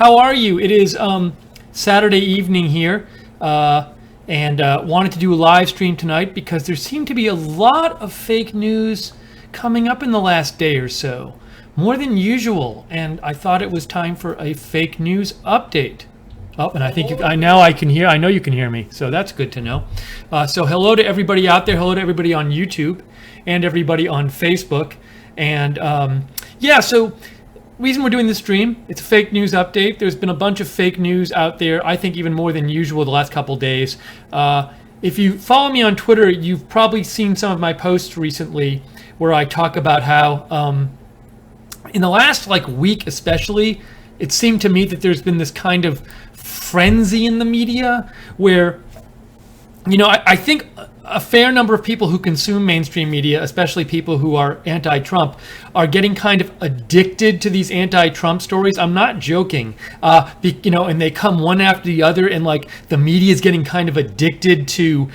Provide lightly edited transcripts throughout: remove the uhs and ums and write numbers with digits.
How are you? It is Saturday evening here, and wanted to do a live stream tonight because there seemed to be a lot of fake news coming up in the last day or so, more than usual, and I thought it was time for a fake news update. Oh, and I think I know you can hear me, so that's good to know. So hello to everybody out there, hello to everybody on YouTube, and everybody on Facebook, and so reason we're doing this stream, it's a fake news update. There's been a bunch of fake news out there, I think even more than usual the last couple days. If you follow me on Twitter, you've probably seen some of my posts recently where I talk about how in the last week especially, it seemed to me that there's been this kind of frenzy in the media where, I think a fair number of people who consume mainstream media, especially people who are anti-Trump, are getting kind of addicted to these anti-Trump stories. I'm not joking, and they come one after the other, and the media is getting kind of addicted to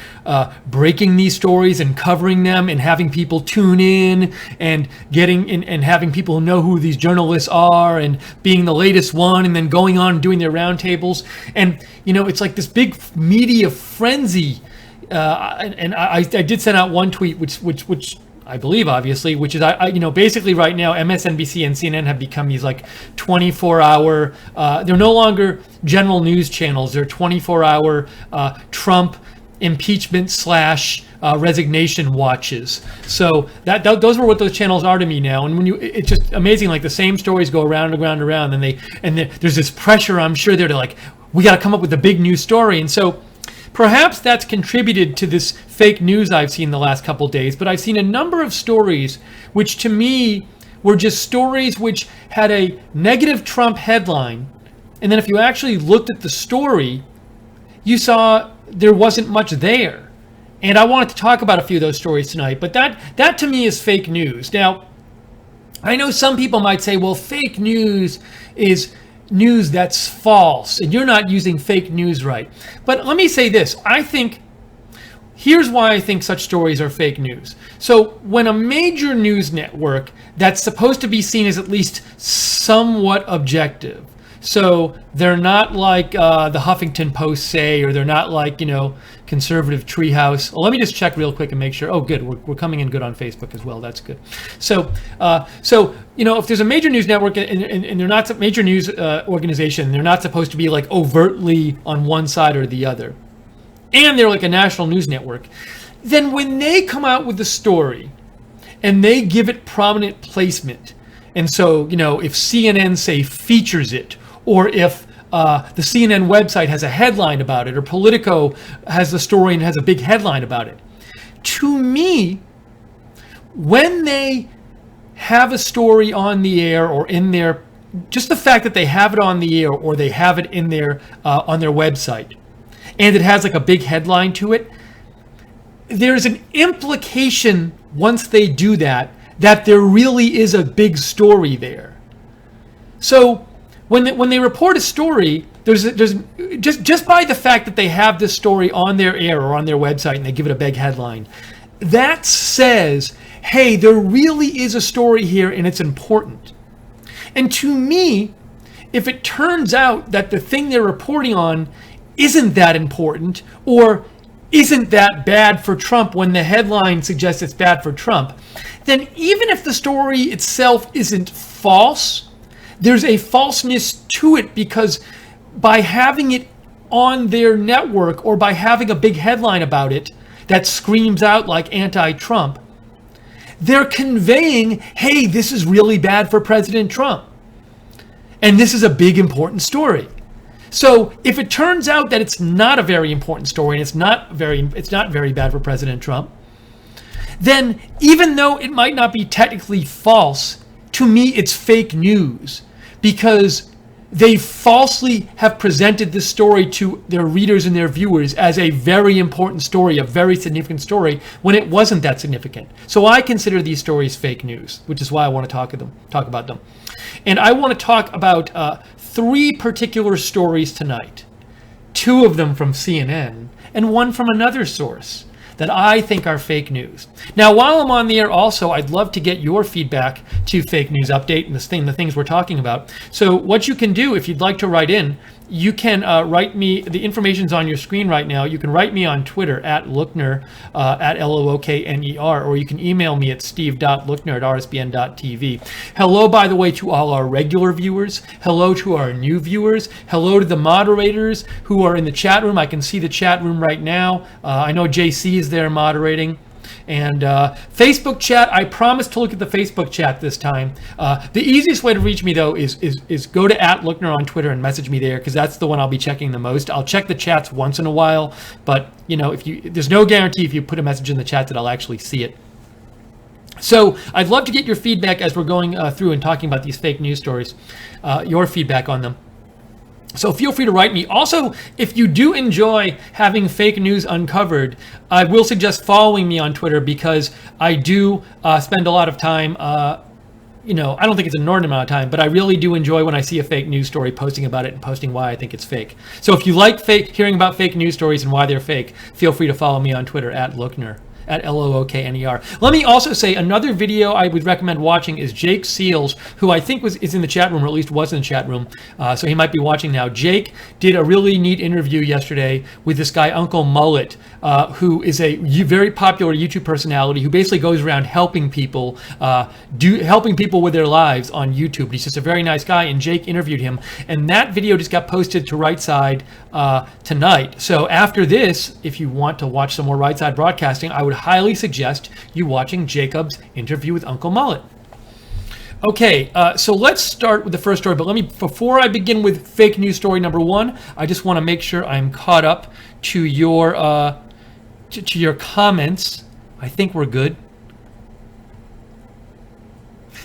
breaking these stories and covering them and having people tune in and and having people know who these journalists are and being the latest one and then going on and doing their roundtables. And, it's like this big media frenzy. I did send out one tweet, which I believe, obviously, which is basically right now MSNBC and CNN have become these 24-hour. They're no longer general news channels. They're 24-hour Trump impeachment / resignation watches. So those are what those channels are to me now. And it's just amazing. The same stories go around and around and around, and there's this pressure, I'm sure, there to we got to come up with a big news story, and so. Perhaps that's contributed to this fake news I've seen the last couple days, but I've seen a number of stories which to me were just stories which had a negative Trump headline, and then if you actually looked at the story, you saw there wasn't much there. And I wanted to talk about a few of those stories tonight, but that to me is fake news. Now, I know some people might say, well, fake news is news that's false and you're not using fake news right. But let me say this, here's why I think such stories are fake news. So when a major news network that's supposed to be seen as at least somewhat objective, so they're not like the Huffington Post say, or they're not like, conservative treehouse. Well, let me just check real quick and make sure. Oh, good. We're coming in good on Facebook as well. That's good. So if there's a major news network and they're not a major news organization, they're not supposed to be overtly on one side or the other, and they're a national news network, then when they come out with a story and they give it prominent placement, and so, if CNN, say, features it, or if the CNN website has a headline about it, or Politico has the story and has a big headline about it. To me, when they have a story on the air or in their, just the fact that they have it on the air or they have it in their on their website, and it has a big headline to it, there's an implication once they do that there really is a big story there. So when they report a story, there's just by the fact that they have this story on their air or on their website and they give it a big headline, that says, hey, there really is a story here and it's important. And to me, if it turns out that the thing they're reporting on isn't that important or isn't that bad for Trump when the headline suggests it's bad for Trump, then even if the story itself isn't false, there's a falseness to it because by having it on their network or by having a big headline about it that screams out like anti-Trump, they're conveying, hey, this is really bad for President Trump. And this is a big, important story. So if it turns out that it's not a very important story and it's not very bad for President Trump, then even though it might not be technically false, to me it's fake news because they falsely have presented this story to their readers and their viewers as a very important story, a very significant story, when it wasn't that significant. So I consider these stories fake news, which is why I want to talk about them. And I want to talk about 3 particular stories tonight, 2 of them from CNN and 1 from another source, that I think are fake news. Now, while I'm on the air also, I'd love to get your feedback to Fake News Update and the things we're talking about. So what you can do, if you'd like to write in, you can write me. The information's on your screen right now. You can write me on Twitter at Lookner, at Lookner, or you can email me at steve.lookner@rsbn.tv. Hello, by the way, to all our regular viewers. Hello to our new viewers. Hello to the moderators who are in the chat room. I can see the chat room right now. I know JC is there moderating. And Facebook chat, I promise to look at the Facebook chat this time. The easiest way to reach me, though, is go to @Lookner on Twitter and message me there, because that's the one I'll be checking the most. I'll check the chats once in a while, but there's no guarantee if you put a message in the chat that I'll actually see it. So I'd love to get your feedback as we're going through and talking about these fake news stories, your feedback on them. So feel free to write me. Also, if you do enjoy having fake news uncovered, I will suggest following me on Twitter, because I do spend a lot of time, I don't think it's an inordinate amount of time, but I really do enjoy when I see a fake news story, posting about it and posting why I think it's fake. So if you like hearing about fake news stories and why they're fake, feel free to follow me on Twitter at Lookner. At Lookner. Let me also say another video I would recommend watching is Jake Seals, who I think is in the chat room, or at least was in the chat room, so he might be watching now. Jake did a really neat interview yesterday with this guy Uncle Mullet, who is a very popular YouTube personality who basically goes around helping people with their lives on YouTube. He's just a very nice guy, and Jake interviewed him, and that video just got posted to Right Side tonight. So after this, if you want to watch some more Right Side broadcasting, I would highly suggest you watching Jacob's interview with Uncle Mullet. Okay, so let's start with the first story, but before I begin with fake news story number one, I just want to make sure I'm caught up to your comments. I think we're good.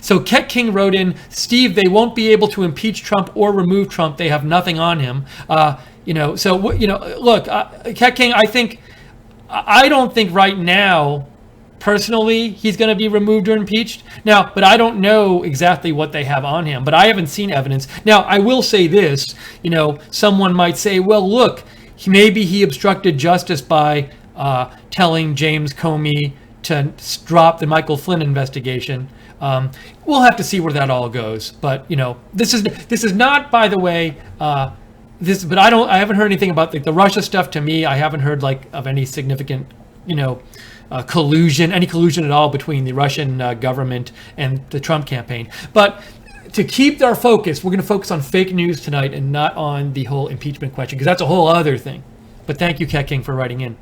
So Ket King wrote in, Steve, they won't be able to impeach Trump or remove Trump. They have nothing on him. Look, Ket King, I don't think right now, personally, he's going to be removed or impeached. Now, but I don't know exactly what they have on him, but I haven't seen evidence. Now, I will say this, someone might say, well, look, maybe he obstructed justice by telling James Comey to drop the Michael Flynn investigation. We'll have to see where that all goes. But, this is not, by the way, but I haven't heard anything about the Russia stuff. To me, I haven't heard of any significant, collusion, any collusion at all between the Russian government and the Trump campaign. But to keep our focus, we're going to focus on fake news tonight and not on the whole impeachment question, because that's a whole other thing. But thank you, Ket King, for writing in.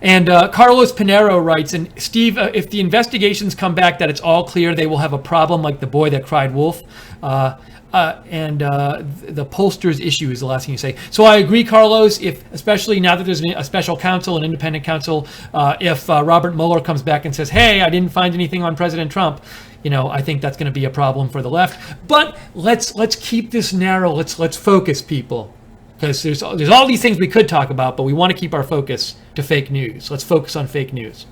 And Carlos Pinero writes, and Steve, if the investigations come back that it's all clear, they will have a problem like the boy that cried wolf. The pollsters issue is the last thing you say. So I agree, Carlos, especially now that there's a special counsel, an independent counsel, if Robert Mueller comes back and says, hey, I didn't find anything on President Trump, I think that's going to be a problem for the left. But let's keep this narrow. Let's focus, people. Because there's all these things we could talk about, but we want to keep our focus to fake news. Let's focus on fake news.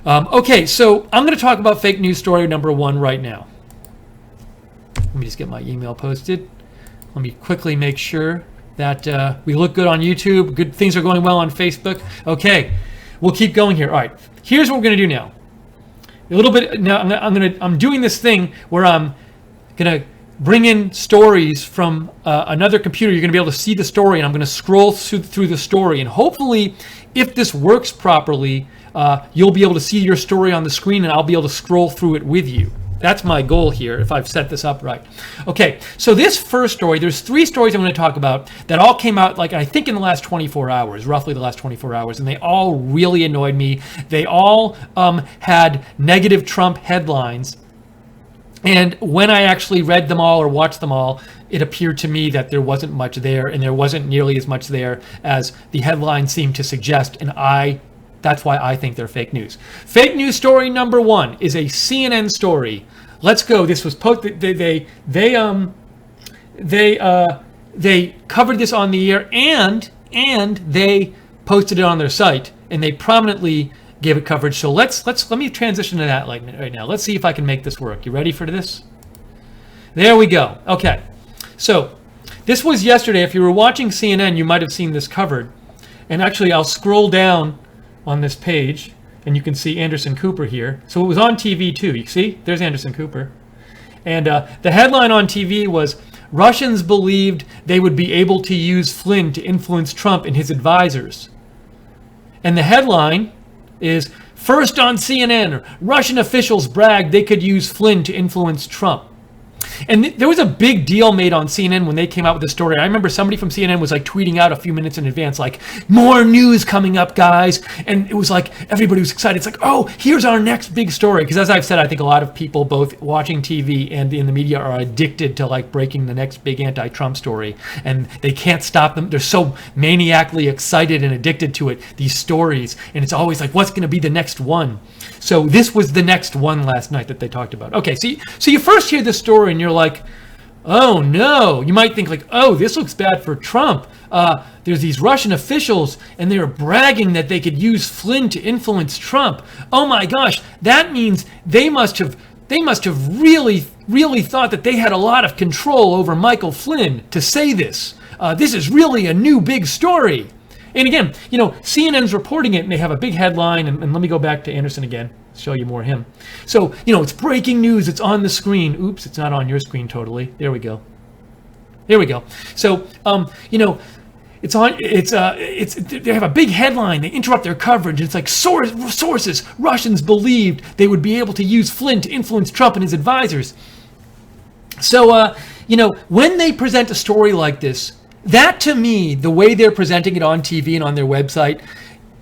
Okay, so I'm going to talk about fake news story number one right now. Let me just get my email posted. Let me quickly make sure that we look good on YouTube. Good things are going well on Facebook. Okay, we'll keep going here. All right, here's what we're going to do now. A little bit now. I'm doing this thing where I'm going to bring in stories from another computer. You're going to be able to see the story, and I'm going to scroll through the story. And hopefully, if this works properly, you'll be able to see your story on the screen, and I'll be able to scroll through it with you. That's my goal here, if I've set this up right. Okay, so this first story, there's three stories I'm going to talk about that all came out, I think in the last 24 hours, roughly the last 24 hours, and they all really annoyed me. They all had negative Trump headlines. And when I actually read them all or watched them all, it appeared to me that there wasn't much there, and there wasn't nearly as much there as the headlines seemed to suggest, and that's why I think they're fake news. Fake news story number one is a CNN story. Let's go. This was posted. They covered this on the air, and they posted it on their site, and they prominently gave it coverage. So let me transition to that right now. Let's see if I can make this work. You ready for this? There we go. Okay. So this was yesterday. If you were watching CNN, you might have seen this covered. And actually, I'll scroll down on this page, and you can see Anderson Cooper here. So it was on TV too. You see? There's Anderson Cooper. And the headline on TV was, Russians believed they would be able to use Flynn to influence Trump and his advisors. And the headline is, first on CNN, Russian officials bragged they could use Flynn to influence Trump. And there was a big deal made on CNN when they came out with the story. I remember somebody from CNN was like tweeting out a few minutes in advance, like, more news coming up, guys. And it was like, everybody was excited. It's like, oh, here's our next big story. Because as I've said, I think a lot of people, both watching TV and in the media, are addicted to like breaking the next big anti-Trump story. And they can't stop them. They're so maniacally excited and addicted to it, these stories. And it's always like, what's going to be the next one? So this was the next one last night that they talked about. Okay, so you first hear this story and you're like, oh no. You might think like, oh, this looks bad for Trump. There's these Russian officials and they're bragging that they could use Flynn to influence Trump. Oh my gosh, that means they must have really thought that they had a lot of control over Michael Flynn to say this. This is really a new big story. And again, CNN's reporting it and they have a big headline. And let me go back to Anderson again, show you more of him. So, it's breaking news. It's on the screen. Oops, it's not on your screen totally. There we go. So, they have a big headline. They interrupt their coverage. It's like sources. Russians believed they would be able to use Flynn to influence Trump and his advisors. So, when they present a story like this, that to me, the way they're presenting it on TV and on their website,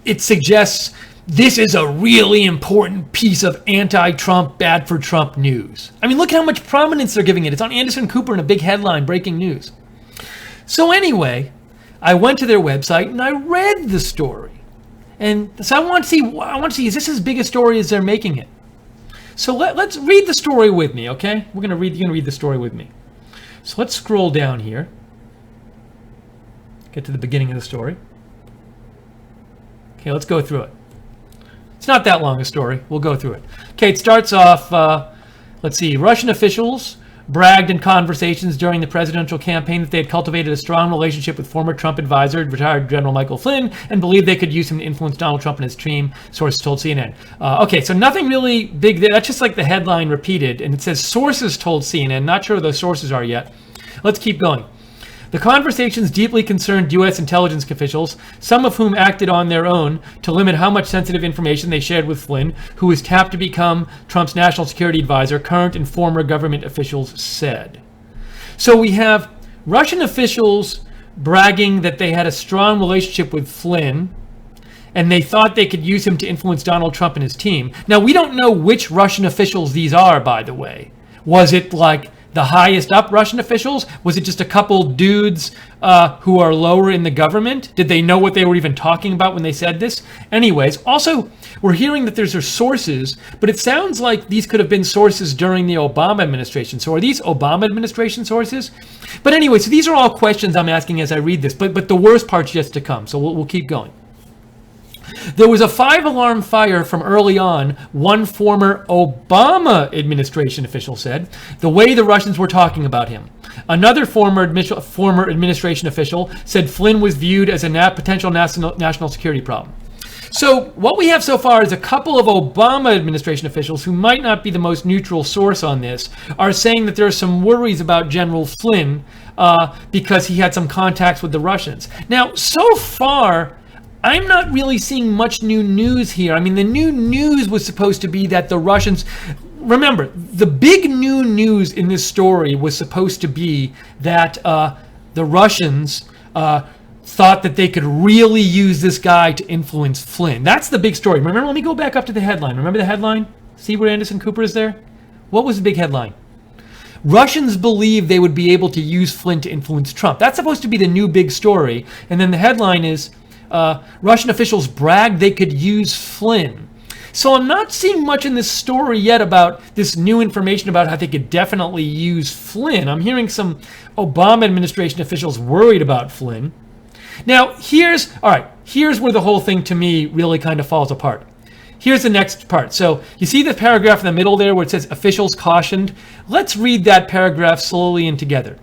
it suggests this is a really important piece of anti-Trump, bad for Trump news. I mean, look how much prominence they're giving it. It's on Anderson Cooper in a big headline, breaking news. So anyway, I went to their website and I read the story. And so I want to see, is this as big a story as they're making it? So let's read the story with me, okay? You're gonna read the story with me. So let's scroll down here. Get to the beginning of the story. Okay, let's go through it. It's not that long a story. We'll go through it. Okay, it starts off, let's see, Russian officials bragged in conversations during the presidential campaign that they had cultivated a strong relationship with former Trump advisor, retired General Michael Flynn, and believed they could use him to influence Donald Trump and his team, sources told CNN. Okay, so nothing really big there. That's just like the headline repeated, and it says sources told CNN. Not sure who those sources are yet. Let's keep going. The conversations deeply concerned U.S. intelligence officials, some of whom acted on their own to limit how much sensitive information they shared with Flynn, who was tapped to become Trump's national security advisor, current and former government officials said. So we have Russian officials bragging that they had a strong relationship with Flynn, and they thought they could use him to influence Donald Trump and his team. Now, we don't know which Russian officials these are, by the way. Was it like the highest up Russian officials? Was it just a couple dudes who are lower in the government? Did they know what they were even talking about when they said this? Anyways, also, we're hearing that there's sources, but it sounds like these could have been sources during the Obama administration. So are these Obama administration sources? But anyway, so these are all questions I'm asking as I read this, but the worst part's yet to come. So we'll keep going. There was a 5-alarm fire from early on, one former Obama administration official said, the way the Russians were talking about him. Another former administration official said Flynn was viewed as a potential national security problem. So what we have so far is a couple of Obama administration officials who might not be the most neutral source on this are saying that there are some worries about General Flynn because he had some contacts with the Russians. Now, so far, I'm not really seeing much new news here. I mean, the new news was supposed to be that the Russians... Remember, the big new news in this story was supposed to be that the Russians thought that they could really use this guy to influence Flynn. That's the big story. Remember, let me go back up to the headline. Remember the headline? See where Anderson Cooper is there? What was the big headline? Russians believe they would be able to use Flynn to influence Trump. That's supposed to be the new big story. And then the headline is... Russian officials bragged they could use Flynn. So I'm not seeing much in this story yet about this new information about how they could definitely use Flynn. I'm hearing some Obama administration officials worried about Flynn. Now, here's where the whole thing to me really kind of falls apart. Here's the next part. So you see the paragraph in the middle there where it says officials cautioned? Let's read that paragraph slowly and together.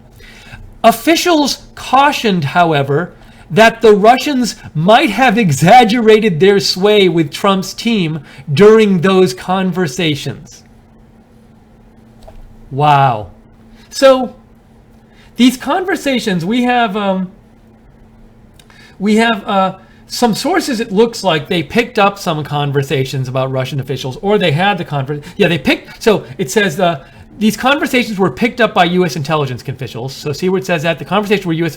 Officials cautioned, however, that the Russians might have exaggerated their sway with Trump's team during those conversations. Wow. So these conversations, we have some sources. It looks like they picked up some conversations about Russian officials, or they had the conversation. Yeah, they picked. So it says these conversations were picked up by U.S. intelligence officials. So see where it says that the conversation were U.S.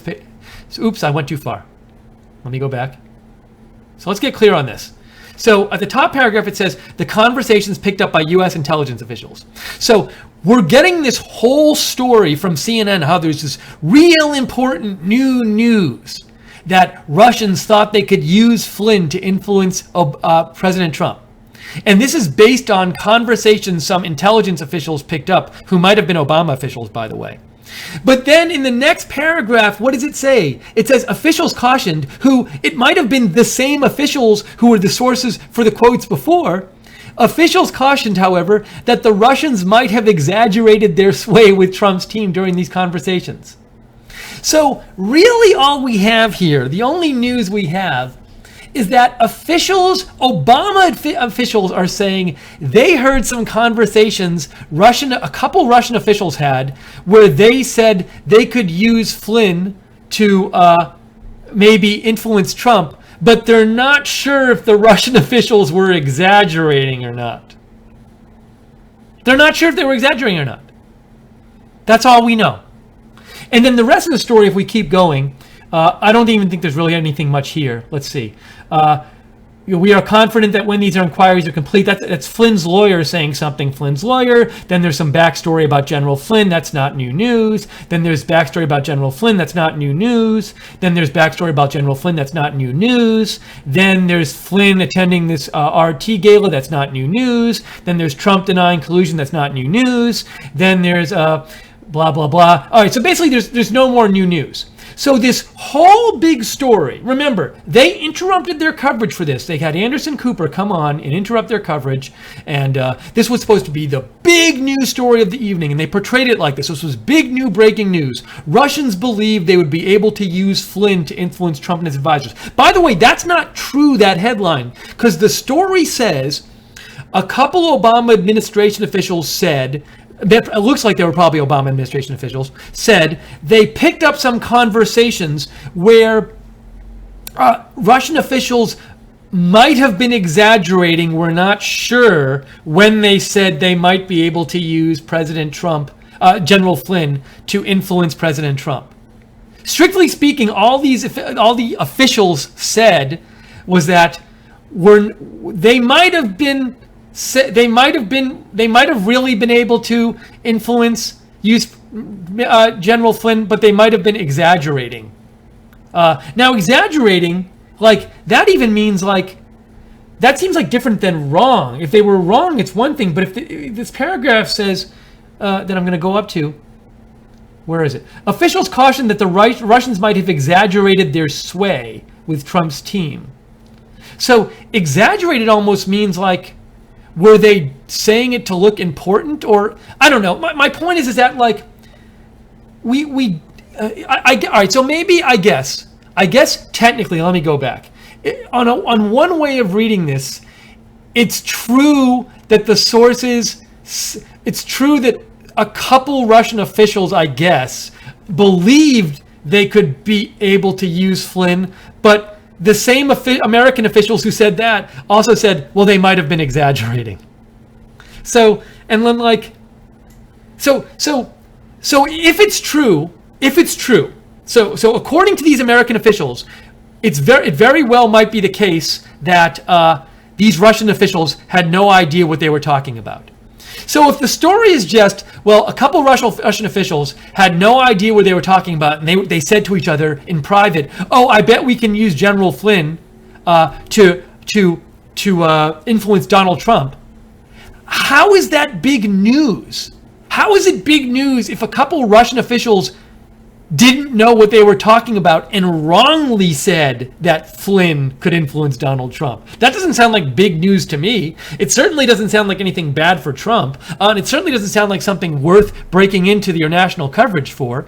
Oops, I went too far. Let me go back. So let's get clear on this. So at the top paragraph, it says the conversations picked up by U.S. intelligence officials. So we're getting this whole story from CNN, how there's this real important new news that Russians thought they could use Flynn to influence President Trump. And this is based on conversations some intelligence officials picked up, who might have been Obama officials, by the way. But then in the next paragraph, what does it say? It says officials cautioned, who it might have been the same officials who were the sources for the quotes before. Officials cautioned, however, that the Russians might have exaggerated their sway with Trump's team during these conversations. So really all we have here, the only news we have, is that Obama officials are saying they heard some conversations a couple Russian officials had where they said they could use Flynn to maybe influence Trump, but they're not sure if the Russian officials were exaggerating or not. They're not sure if they were exaggerating or not. That's all we know. And then the rest of the story, if we keep going, I don't even think there's really anything much here. Let's see. We are confident that when these inquiries are complete, that's Flynn's lawyer saying something, Flynn's lawyer. Then there's some backstory about General Flynn. That's not new news. Then there's backstory about General Flynn. That's not new news. Then there's backstory about General Flynn. That's not new news. Then there's Flynn attending this RT gala. That's not new news. Then there's Trump denying collusion. That's not new news. Then there's blah, blah, blah. All right, so basically there's no more new news. So this whole big story, remember, they interrupted their coverage for this. They had Anderson Cooper come on and interrupt their coverage, and this was supposed to be the big news story of the evening, and they portrayed it like this. This was big new breaking news. Russians believed they would be able to use Flynn to influence Trump and his advisors. By the way, that's not true, that headline, because the story says a couple Obama administration officials said, it looks like they were probably Obama administration officials, said they picked up some conversations where Russian officials might have been exaggerating. We're not sure when they said they might be able to use President Trump, General Flynn, to influence President Trump. Strictly speaking, all the officials said was that they might have really been able to use General Flynn, but they might have been exaggerating. Now, exaggerating, like, that even means, like, that seems like different than wrong. If they were wrong, it's one thing, but if this paragraph says, that I'm going to go up to, where is it? Officials cautioned that the Russians might have exaggerated their sway with Trump's team. So, exaggerated almost means, like, were they saying it to look important, or I don't know. My point is that, like, all right. So maybe I guess technically, let me go back. On one way of reading this, it's true that the sources. It's true that a couple Russian officials, I guess, believed they could be able to use Flynn, but the same American officials who said that also said, well, they might have been exaggerating. So, and then, like, so if it's true, so according to these American officials, it very well might be the case that these Russian officials had no idea what they were talking about. So if the story is just, well, a couple Russian officials had no idea what they were talking about, and they said to each other in private, "Oh, I bet we can use General Flynn to influence Donald Trump." How is that big news? How is it big news if a couple Russian officials didn't know what they were talking about and wrongly said that Flynn could influence Donald Trump? That doesn't sound like big news to me. It certainly doesn't sound like anything bad for Trump. And it certainly doesn't sound like something worth breaking into your national coverage for.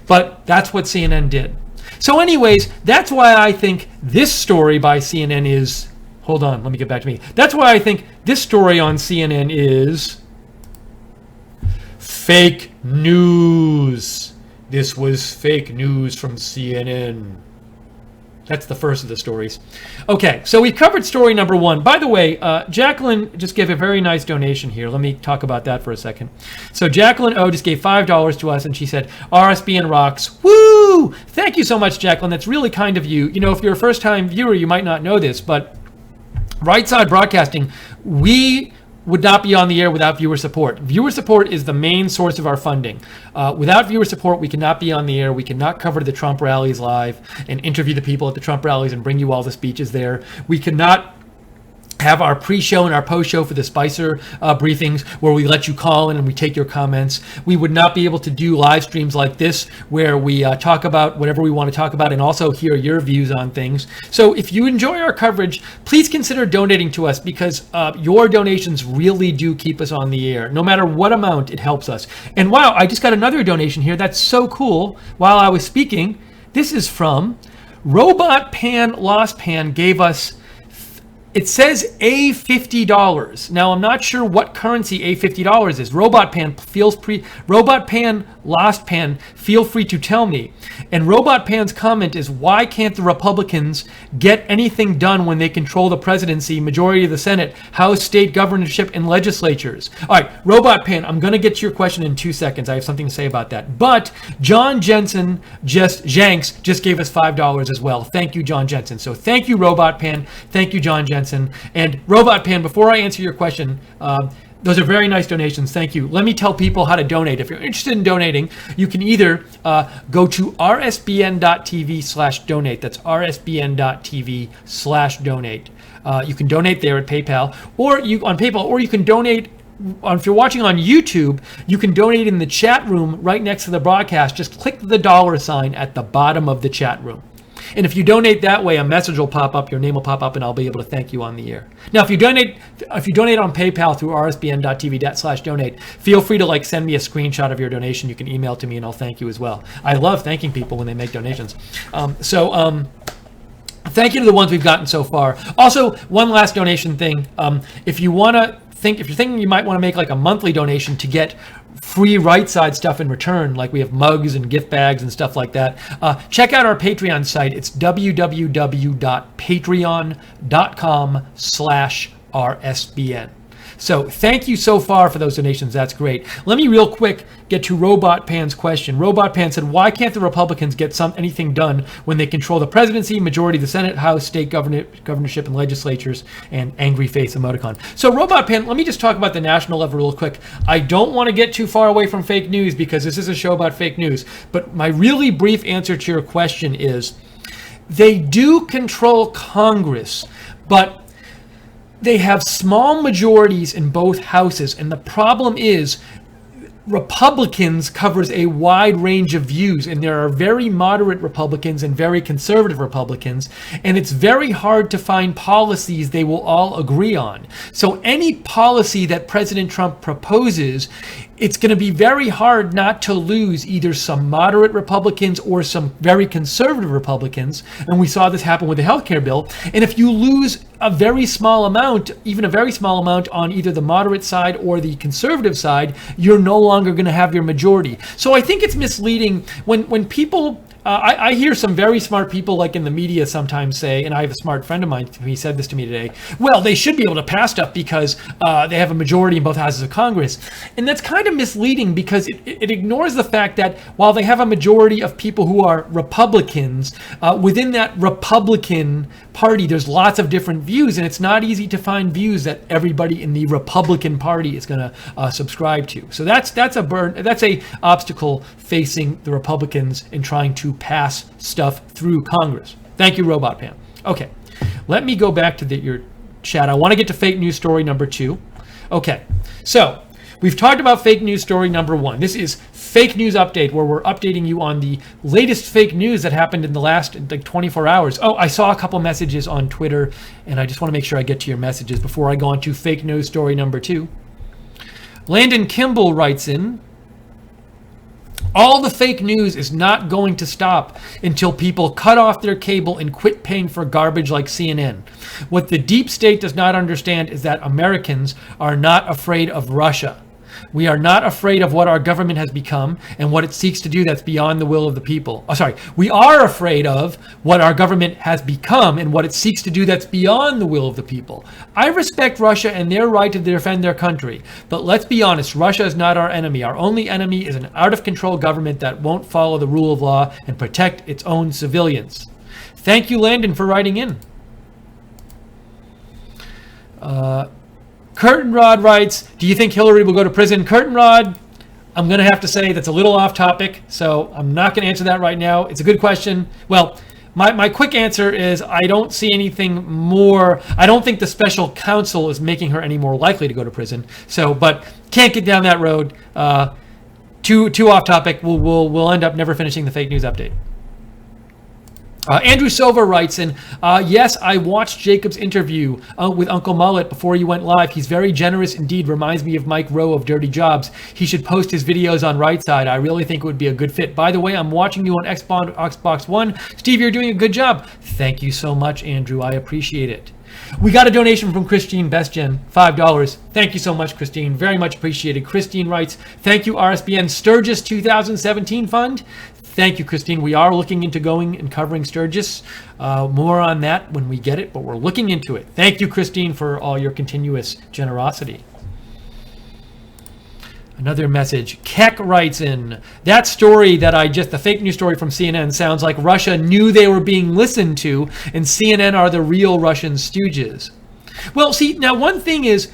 But that's what CNN did. So anyways, that's why I think this story by CNN is... Hold on, let me get back to me. That's why I think this story on CNN is... fake news. This was fake news from CNN. That's the first of the stories. Okay, so we covered story number 1. By the way, Jacqueline just gave a very nice donation here. Let me talk about that for a second. So Jacqueline O just gave $5 to us, and she said, RSBN rocks. Woo! Thank you so much, Jacqueline. That's really kind of you. You know, if you're a first-time viewer, you might not know this, but Right Side Broadcasting, we would not be on the air without viewer support. Viewer support is the main source of our funding. Without viewer support, we cannot be on the air. We cannot cover the Trump rallies live and interview the people at the Trump rallies and bring you all the speeches there. We cannot have our pre-show and our post-show for the Spicer briefings where we let you call in and we take your comments. We would not be able to do live streams like this where we talk about whatever we want to talk about and also hear your views on things. So if you enjoy our coverage, please consider donating to us because your donations really do keep us on the air. No matter what amount, it helps us. And wow, I just got another donation here. That's so cool. While I was speaking, this is from Robot Pan Lost Pan gave us... It says $50. Now I'm not sure what currency $50 is. Robot Pan Lost Pan, feel free to tell me. And Robot Pan's comment is, why can't the Republicans get anything done when they control the presidency, majority of the Senate, House, state governorship, and legislatures? All right, Robot Pan, I'm going to get to your question in 2 seconds. I have something to say about that. But John Jensen Jenks just gave us $5 as well. Thank you, John Jensen. So thank you, Robot Pan. Thank you, John Jensen. And Robot Pan, before I answer your question, those are very nice donations. Thank you. Let me tell people how to donate. If you're interested in donating, you can either go to rsbn.tv/donate. That's rsbn.tv/donate. You can donate there at PayPal or you can donate. If you're watching on YouTube, you can donate in the chat room right next to the broadcast. Just click the $sign at the bottom of the chat room. And if you donate that way, a message will pop up, your name will pop up, and I'll be able to thank you on the air. Now, if you donate on PayPal through rsbn.tv/donate, feel free to send me a screenshot of your donation. You can email to me, and I'll thank you as well. I love thanking people when they make donations. Thank you to the ones we've gotten so far. Also, one last donation thing. If you're thinking you might want to make a monthly donation to get free Right Side stuff in return, like we have mugs and gift bags and stuff like that, check out our Patreon site. It's www.patreon.com/rsbn. So thank you so far for those donations. That's great. Let me real quick get to Robot Pan's question. Robot Pan said, why can't the Republicans get anything done when they control the presidency, majority of the Senate, House, state governorship, and legislatures, and angry face emoticon. So Robot Pan, let me just talk about the national level real quick. I don't want to get too far away from fake news because this is a show about fake news. But my really brief answer to your question is they do control Congress, but they have small majorities in both houses, and the problem is Republicans covers a wide range of views, and there are very moderate Republicans and very conservative Republicans, and it's very hard to find policies they will all agree on. So any policy that President Trump proposes, it's going to be very hard not to lose either some moderate Republicans or some very conservative Republicans. And we saw this happen with the healthcare bill. And if you lose a very small amount, even a very small amount on either the moderate side or the conservative side, you're no longer going to have your majority. So I think it's misleading when people... I hear some very smart people in the media sometimes say, and I have a smart friend of mine, he said this to me today, well, they should be able to pass stuff because they have a majority in both houses of Congress. And that's kind of misleading because it ignores the fact that while they have a majority of people who are Republicans, within that Republican Party, there's lots of different views, and it's not easy to find views that everybody in the Republican Party is going to subscribe to. So that's a obstacle facing the Republicans in trying to pass stuff through Congress. Thank you, Robot Pan. Okay, let me go back to your chat. I want to get to fake news story number 2. Okay, so we've talked about fake news story number 1. This is fake news update, where we're updating you on the latest fake news that happened in the last 24 hours. Oh, I saw a couple messages on Twitter, and I just want to make sure I get to your messages before I go on to fake news story number 2. Landon Kimball writes in, All the fake news is not going to stop until people cut off their cable and quit paying for garbage like CNN. What the deep state does not understand is that Americans are not afraid of Russia. We are not afraid of what our government has become and what it seeks to do that's beyond the will of the people. We are afraid of what our government has become and what it seeks to do that's beyond the will of the people. I respect Russia and their right to defend their country, but let's be honest, Russia is not our enemy. Our only enemy is an out-of-control government that won't follow the rule of law and protect its own civilians. Thank you, Landon, for writing in. Curtain Rod writes, do you think Hillary will go to prison? Curtain Rod, I'm going to have to say that's a little off topic, so I'm not going to answer that right now. It's a good question. Well, my quick answer is I don't see anything more. I don't think the special counsel is making her any more likely to go to prison. So, but can't get down that road. Too off topic. We'll end up never finishing the fake news update. Andrew Silva writes in, yes, I watched Jacob's interview with Uncle Mullet before you went live. He's very generous indeed. Reminds me of Mike Rowe of Dirty Jobs. He should post his videos on Right Side. I really think it would be a good fit. By the way, I'm watching you on Xbox One. Steve, you're doing a good job. Thank you so much, Andrew. I appreciate it. We got a donation from Christine Bestgen, $5. Thank you so much, Christine. Very much appreciated. Christine writes, thank you, RSBN Sturgis 2017 Fund. Thank you, Christine. We are looking into going and covering Sturgis. More on that when we get it, but we're looking into it. Thank you, Christine, for all your continuous generosity. Another message. Keck writes in, that story the fake news story from CNN sounds like Russia knew they were being listened to and CNN are the real Russian stooges. Well, see, now one thing is,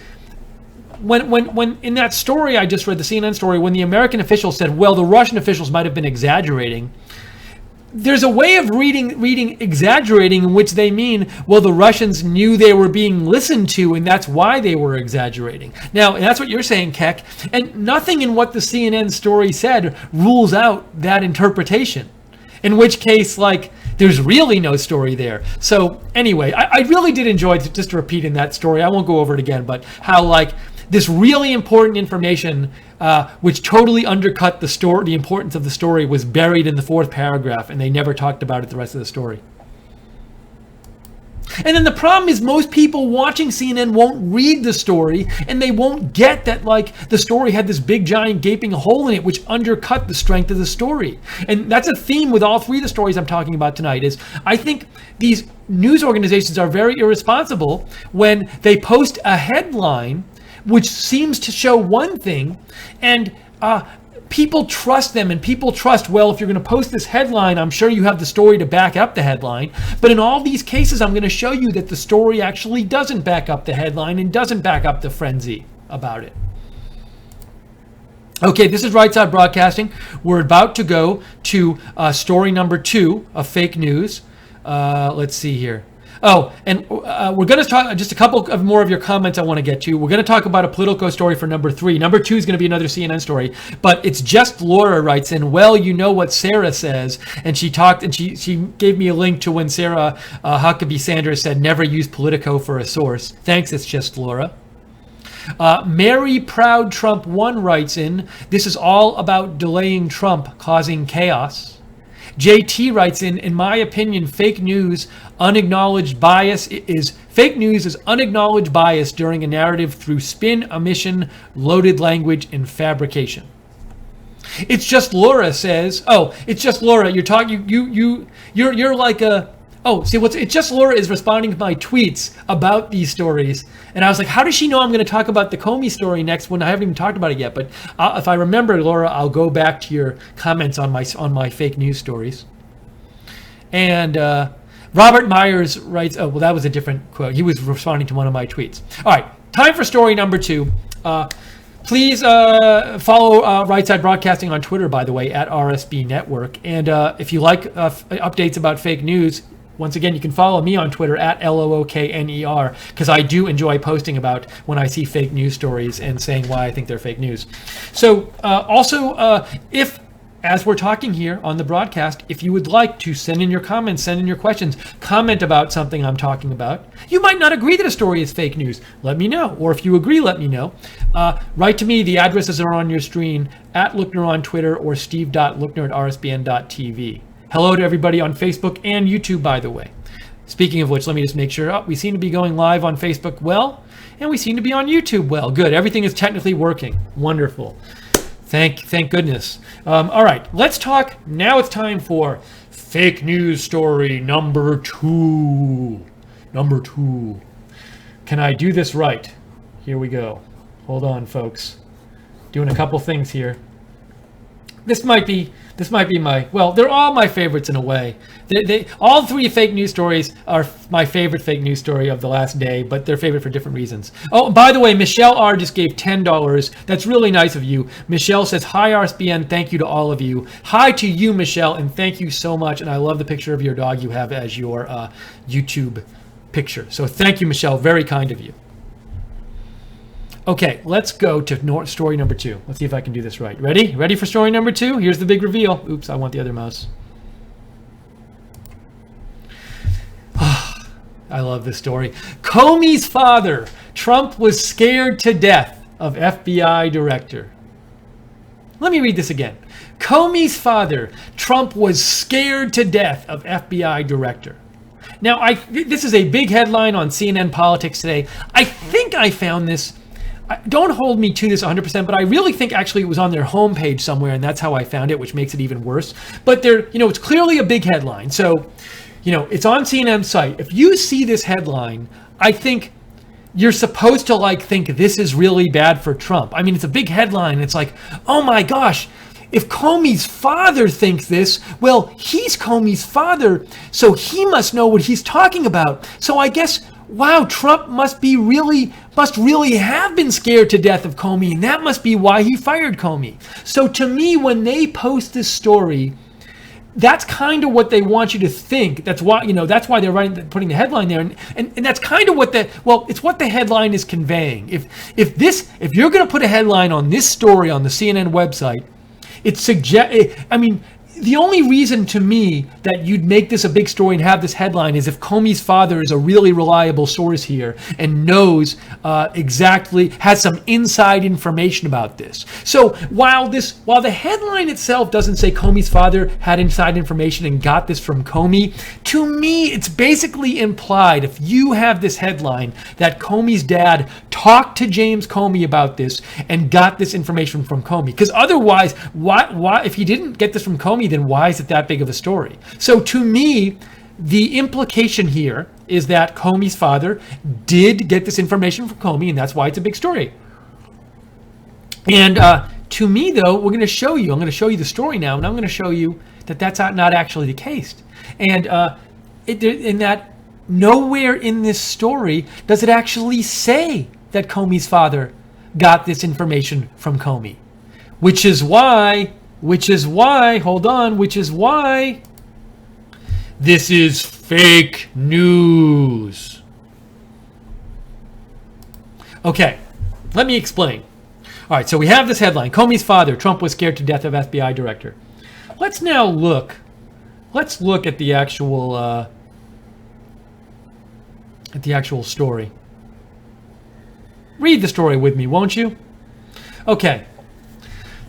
when in that story I just read, the CNN story, when the American officials said, well, the Russian officials might have been exaggerating, there's a way of reading exaggerating in which they mean, well, the Russians knew they were being listened to and that's why they were exaggerating. Now, and that's what you're saying, Keck, and nothing in what the CNN story said rules out that interpretation, in which case, there's really no story there. So anyway, I really did enjoy, just to repeat in that story, I won't go over it again, but how this really important information, which totally undercut the importance of the story, was buried in the fourth paragraph, and they never talked about it the rest of the story. And then the problem is most people watching CNN won't read the story, and they won't get that the story had this big giant gaping hole in it, which undercut the strength of the story. And that's a theme with all three of the stories I'm talking about tonight. Is I think these news organizations are very irresponsible when they post a headline which seems to show one thing, and people trust them, and people trust, well, if you're going to post this headline, I'm sure you have the story to back up the headline. But in all these cases, I'm going to show you that the story actually doesn't back up the headline and doesn't back up the frenzy about it. Okay, this is Right Side Broadcasting. We're about to go to story number 2 of fake news. Let's see here. Oh, and we're going to talk just a couple of more of your comments I want to get to. We're going to talk about a Politico story for number 3. Number 2 is going to be another CNN story, but it's just Laura writes in, well, you know what Sarah says. And she talked, and she gave me a link to when Sarah Huckabee Sanders said, never use Politico for a source. Thanks, it's just Laura. Mary Proud Trump 1 writes in, this is all about delaying Trump, causing chaos. JT writes in my opinion, fake news is unacknowledged bias during a narrative through spin, omission, loaded language, and fabrication. It's just Laura says, oh, it's just Laura. You're talking, you're like a, oh, see it's just Laura is responding to my tweets about these stories. And I was like, how does she know I'm going to talk about the Comey story next when I haven't even talked about it yet? But if I remember, Laura, I'll go back to your comments on my fake news stories. And Robert Myers writes, oh, well, that was a different quote. He was responding to one of my tweets. All right, time for story number 2. Please follow Right Side Broadcasting on Twitter, by the way, at RSB Network. And if you like updates about fake news, once again, you can follow me on Twitter at LOOKNER, because I do enjoy posting about when I see fake news stories and saying why I think they're fake news. So also, if as we're talking here on the broadcast, if you would like to send in your comments, send in your questions, comment about something I'm talking about. You might not agree that a story is fake news. Let me know. Or if you agree, let me know. Write to me. The addresses are on your screen, at Lookner on Twitter or steve.lookner@rsbn.tv. Hello to everybody on Facebook and YouTube, by the way. Speaking of which, let me just make sure. We seem to be going live on Facebook well, and we seem to be on YouTube well. Good. Everything is technically working. Wonderful. Thank goodness. All right, let's talk. Now it's time for fake news story number 2. Number 2. Can I do this right? Here we go. Hold on, folks. Doing a couple things here. This might be my, well, they're all my favorites in a way. They all 3 fake news stories are my favorite fake news story of the last day, but they're favorite for different reasons. Oh, by the way, Michelle R. just gave $10. That's really nice of you. Michelle says, hi, RSBN. Thank you to all of you. Hi to you, Michelle, and thank you so much. And I love the picture of your dog you have as your YouTube picture. So thank you, Michelle. Very kind of you. Okay, let's go to story number 2. Let's see if I can do this right. Ready? Ready for story number 2? Here's the big reveal. Oops, I want the other mouse. I love this story. Comey's father, Trump was scared to death of FBI director. Let me read this again. Comey's father, Trump was scared to death of FBI director. Now, this is a big headline on CNN Politics today. I think I found this. Don't hold me to this 100%, but I really think actually it was on their homepage somewhere, and that's how I found it, which makes it even worse. But it's clearly a big headline. So, it's on CNN's site. If you see this headline, I think you're supposed to think this is really bad for Trump. I mean, it's a big headline. It's like, oh my gosh, if Comey's father thinks this, well, he's Comey's father, so he must know what he's talking about. So I guess, wow, Trump must really have been scared to death of Comey, and that must be why he fired Comey. So to me, when they post this story, that's kind of what they want you to think. That's why they're putting the headline there, and that's kind of it's what the headline is conveying. If you're going to put a headline on this story on the CNN website, the only reason to me that you'd make this a big story and have this headline is if Comey's father is a really reliable source here and knows exactly, has some inside information about this. So while the headline itself doesn't say Comey's father had inside information and got this from Comey, to me it's basically implied, if you have this headline, that Comey's dad talked to James Comey about this and got this information from Comey. Because otherwise, why if he didn't get this from Comey, then why is it that big of a story? So to me, the implication here is that Comey's father did get this information from Comey, and that's why it's a big story. And to me, though, I'm going to show you the story now, and I'm going to show you that that's not actually the case. And in that nowhere in this story does it actually say that Comey's father got this information from Comey, which is why this is fake news. Okay, let me explain. All right, so we have this headline, Comey's father, Trump was scared to death of FBI director. Let's look at the actual story. Read the story with me, won't you? Okay.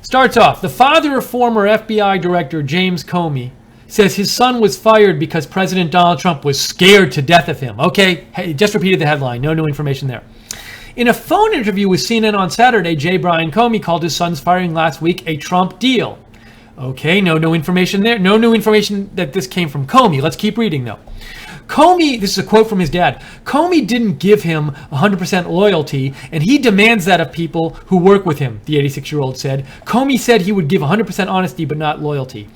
Starts off, the father of former FBI Director James Comey says his son was fired because President Donald Trump was scared to death of him. Okay, hey, just repeated the headline, no new information there. In a phone interview with CNN on Saturday, J. Brian Comey called his son's firing last week a Trump deal. Okay, no new information there. No new information that this came from Comey. Let's keep reading though. Comey, this is a quote from his dad, Comey didn't give him 100% loyalty, and he demands that of people who work with him, the 86-year-old said. Comey said he would give 100% honesty, but not loyalty.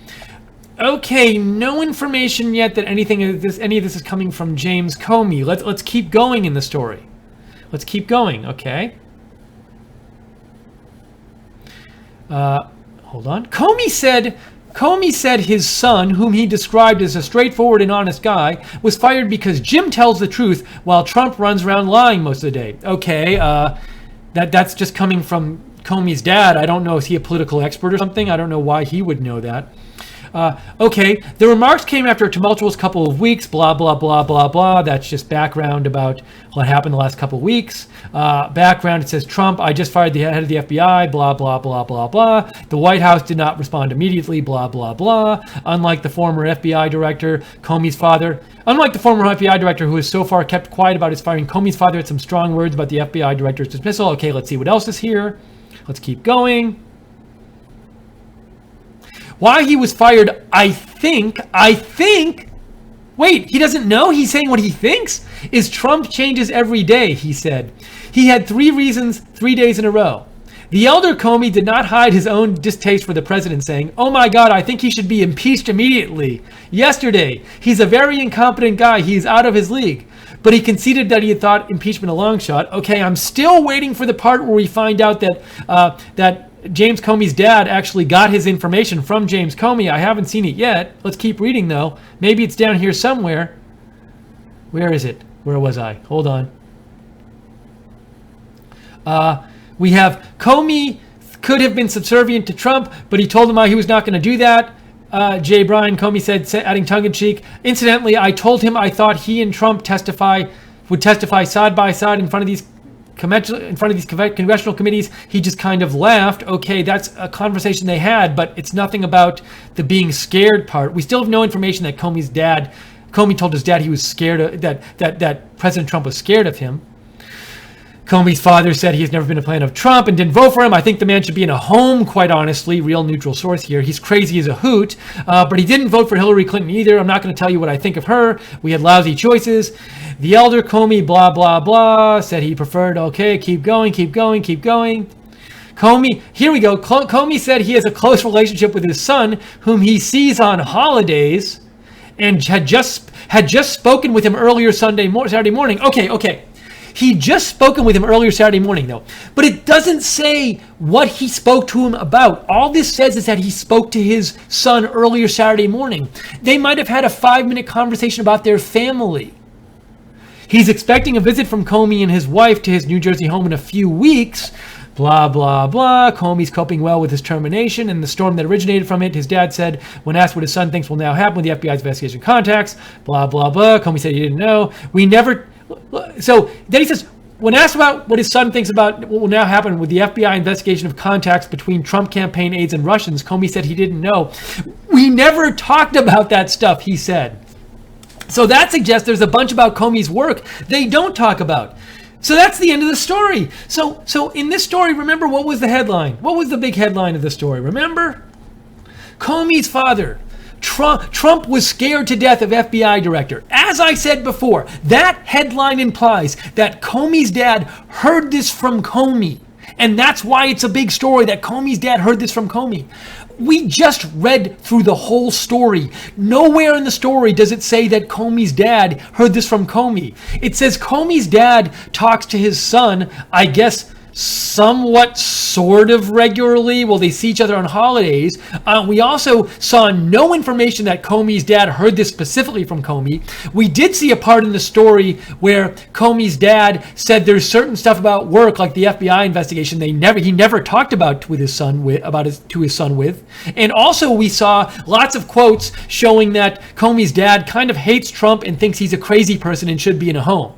Okay, no information yet that any of this is coming from James Comey. Let's keep going in the story. Let's keep going, okay? Hold on. Comey said his son, whom he described as a straightforward and honest guy, was fired because Jim tells the truth while Trump runs around lying most of the day. Okay, that's just coming from Comey's dad. I don't know, is he a political expert or something? I don't know why he would know that. Okay, the remarks came after a tumultuous couple of weeks, blah, blah, blah, blah, blah. That's just background about what happened the last couple of weeks. Background, it says, Trump, I just fired the head of the FBI, blah, blah, blah, blah, blah. The White House did not respond immediately, blah, blah, blah. Unlike the former FBI director, Comey's father, who has so far kept quiet about his firing, Comey's father had some strong words about the FBI director's dismissal. Okay, let's see what else is here. Let's keep going. Why he was fired, I think, wait, he doesn't know? He's saying what he thinks? Is Trump changes every day, he said. He had 3 reasons 3 days in a row. The elder Comey did not hide his own distaste for the president, saying, oh my God, I think he should be impeached immediately. Yesterday, he's a very incompetent guy. He's out of his league. But he conceded that he had thought impeachment a long shot. Okay, I'm still waiting for the part where we find out that James Comey's dad actually got his information from James Comey. I haven't seen it yet. Let's keep reading, though. Maybe it's down here somewhere. Where is it? Where was I? Hold on. We have Comey could have been subservient to Trump, but he told him he was not going to do that. Jay Bryan, Comey said, adding tongue-in-cheek, incidentally, I told him I thought he and Trump would testify side by side in front of these congressional committees. He just kind of laughed. Okay, that's a conversation they had, but it's nothing about the being scared part. We still have no information that Comey told his dad he was scared that President Trump was scared of him. Comey's father said he has never been a fan of Trump and didn't vote for him. I think the man should be in a home, quite honestly. Real neutral source here. He's crazy as a hoot, but he didn't vote for Hillary Clinton either. I'm not going to tell you what I think of her. We had lousy choices. The elder Comey, blah, blah, blah, said he preferred, okay, keep going. Comey, here we go. Comey said he has a close relationship with his son, whom he sees on holidays, and had just spoken with him earlier Saturday morning. Okay. He just spoken with him earlier Saturday morning, though. But it doesn't say what he spoke to him about. All this says is that he spoke to his son earlier Saturday morning. They might have had a 5-minute conversation about their family. He's expecting a visit from Comey and his wife to his New Jersey home in a few weeks. Blah, blah, blah. Comey's coping well with his termination and the storm that originated from it. His dad said, when asked what his son thinks will now happen with the FBI's investigation contacts, blah, blah, blah. Comey said he didn't know. So then he says, when asked about what his son thinks about what will now happen with the FBI investigation of contacts between Trump campaign aides and Russians, Comey said he didn't know. We never talked about that stuff, he said. So that suggests there's a bunch about Comey's work they don't talk about. So that's the end of the story. So in this story, remember, what was the headline? What was the big headline of the story? Remember? Comey's father. Trump was scared to death of FBI director. As I said before, that headline implies that Comey's dad heard this from Comey. And that's why it's a big story that Comey's dad heard this from Comey. We just read through the whole story. Nowhere in the story does it say that Comey's dad heard this from Comey. It says Comey's dad talks to his son, I guess, somewhat sort of regularly. Well, they see each other on holidays. We also saw no information that Comey's dad heard this specifically from Comey. We did see a part in the story where Comey's dad said there's certain stuff about work, like the FBI investigation, he never talked about to his son with. And also we saw lots of quotes showing that Comey's dad kind of hates Trump and thinks he's a crazy person and should be in a home.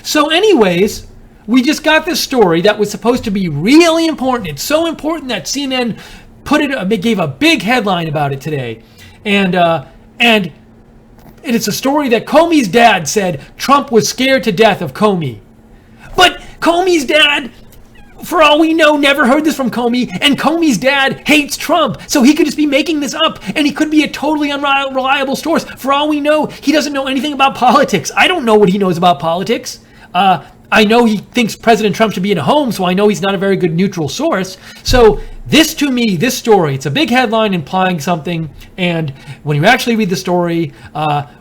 So anyways, we just got this story that was supposed to be really important. It's so important that CNN gave a big headline about it today. And it's a story that Comey's dad said Trump was scared to death of Comey. But Comey's dad, for all we know, never heard this from Comey, and Comey's dad hates Trump. So he could just be making this up, and he could be a totally unreliable source. For all we know, he doesn't know anything about politics. I don't know what he knows about politics. I know he thinks President Trump should be in a home, so I know he's not a very good neutral source. So this story, it's a big headline implying something, and when you actually read the story,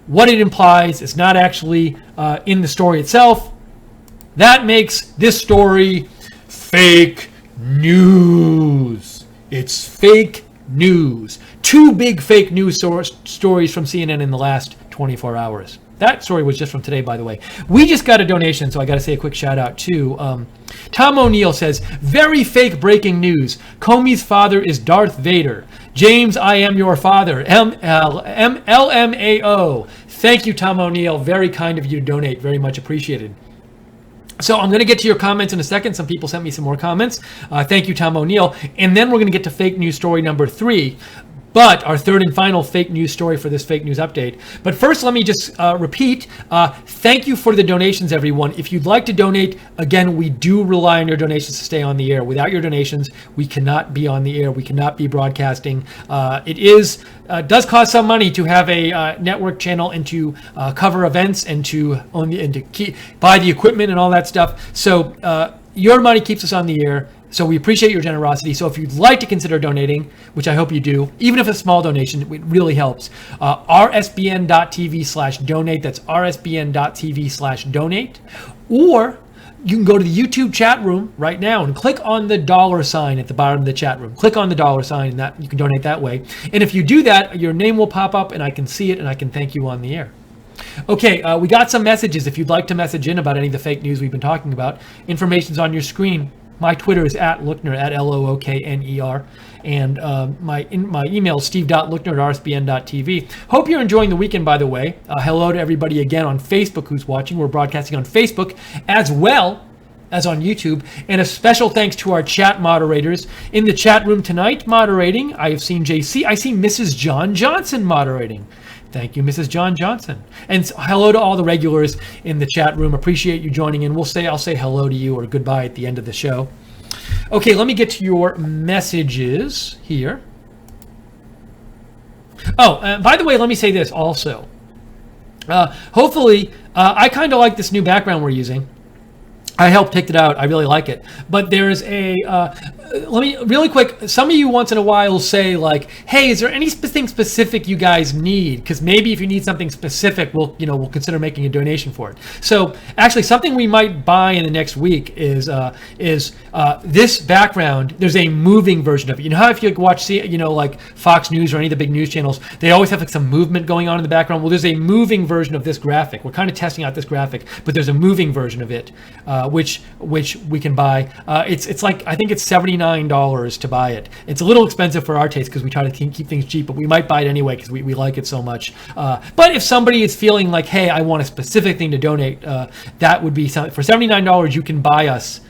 what it implies is not actually in the story itself. That makes this story fake news. It's fake news. 2 big fake news stories from CNN in the last 24 hours. That story was just from today, by the way. We just got a donation, so I got to say a quick shout out to Tom O'Neill says, very fake breaking news. Comey's father is Darth Vader. James, I am your father. LMAO. Thank you, Tom O'Neill. Very kind of you to donate. Very much appreciated. So I'm going to get to your comments in a second. Some people sent me some more comments. Thank you, Tom O'Neill. And then we're going to get to fake news story number 3. But our third and final fake news story for this fake news update. But first, let me just repeat, thank you for the donations, everyone. If you'd like to donate, again, we do rely on your donations to stay on the air. Without your donations, we cannot be on the air. We cannot be broadcasting. It does cost some money to have a network channel and to cover events and to buy the equipment and all that stuff. So your money keeps us on the air. So we appreciate your generosity. So if you'd like to consider donating, which I hope you do, even if a small donation, it really helps. rsbn.tv/donate. That's rsbn.tv/donate. Or you can go to the YouTube chat room right now and click on the $sign at the bottom of the chat room. Click on the $sign and that you can donate that way. And if you do that, your name will pop up and I can see it and I can thank you on the air. Okay, we got some messages. If you'd like to message in about any of the fake news we've been talking about, information's on your screen. My Twitter is @Lookner, @LOOKNER, and my email is steve.lookner@rsbn.tv. Hope you're enjoying the weekend, by the way. Hello to everybody again on Facebook who's watching. We're broadcasting on Facebook as well as on YouTube. And a special thanks to our chat moderators. In the chat room tonight moderating, I have seen JC. I see Mrs. John Johnson moderating. Thank you, Mrs. John Johnson. And hello to all the regulars in the chat room. Appreciate you joining in. I'll say hello to you or goodbye at the end of the show. Okay, let me get to your messages here. Oh, by the way, let me say this also. Hopefully, I kind of like this new background we're using. I helped pick it out. I really like it. But there's let me really quick. Some of you once in a while say like, "Hey, is there anything specific you guys need?" Because maybe if you need something specific, we'll consider making a donation for it. So actually, something we might buy in the next week is this background. There's a moving version of it. You know how if you watch, like Fox News or any of the big news channels, they always have like some movement going on in the background. Well, there's a moving version of this graphic. We're kind of testing out this graphic, but there's a moving version of it, which we can buy. It's like I think it's $79 to buy it. It's a little expensive for our taste because we try to keep things cheap, but we might buy it anyway because we like it so much. But if somebody is feeling like, hey, I want a specific thing to donate, that would be something. For $79, you can buy us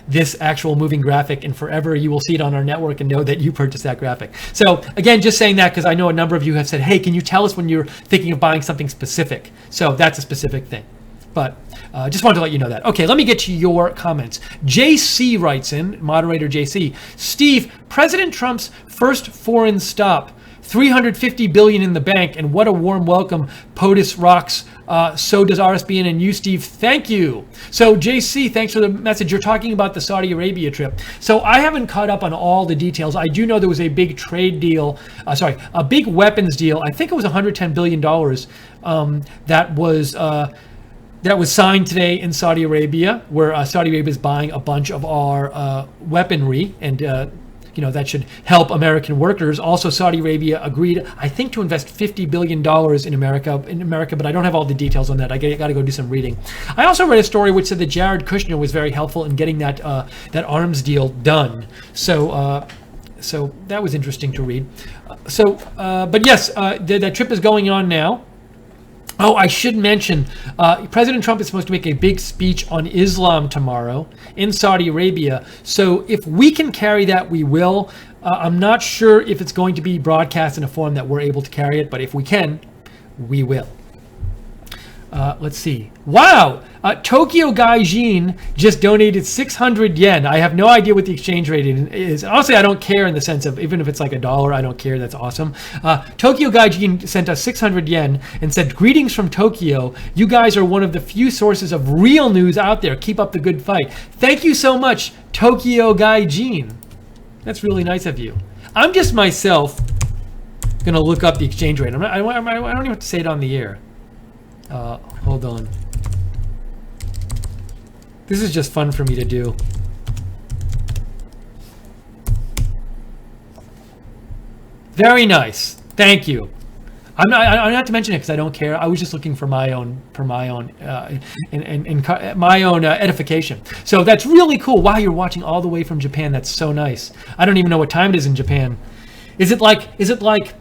this actual moving graphic, and forever you will see it on our network and know that you purchased that graphic. So again, just saying that because I know a number of you have said, hey, can you tell us when you're thinking of buying something specific? So that's a specific thing. But just wanted to let you know that. Okay, let me get to your comments. JC writes in, moderator JC, Steve, President Trump's first foreign stop, $350 billion in the bank, and what a warm welcome POTUS rocks. So does RSBN and you, Steve. Thank you. So JC, thanks for the message. You're talking about the Saudi Arabia trip. So I haven't caught up on all the details. I do know there was a big trade deal, a big weapons deal. I think it was $110 billion that was signed today in Saudi Arabia, where Saudi Arabia is buying a bunch of our weaponry, and that should help American workers. Also, Saudi Arabia agreed, I think, to invest $50 billion in America, but I don't have all the details on that. I got to go do some reading. I also read a story which said that Jared Kushner was very helpful in getting that arms deal done. So that was interesting to read. But yes, that trip is going on now. Oh, I should mention, President Trump is supposed to make a big speech on Islam tomorrow in Saudi Arabia. So if we can carry that, we will. I'm not sure if it's going to be broadcast in a form that we're able to carry it, but if we can, we will. Let's see. Wow! Tokyo Gaijin just donated 600 yen. I have no idea what the exchange rate is. Honestly, I don't care in the sense of, even if it's like $1, I don't care. That's awesome. Tokyo Gaijin sent us 600 yen and said, greetings from Tokyo. You guys are one of the few sources of real news out there. Keep up the good fight. Thank you so much, Tokyo Gaijin. That's really nice of you. I'm just myself going to look up the exchange rate. I don't even have to say it on the air. Hold on. This is just fun for me to do. Very nice. Thank you. I'm not to mention it because I don't care. I was just looking for my own my own edification. So that's really cool. Wow, you're watching all the way from Japan. That's so nice. I don't even know what time it is in Japan. Is it like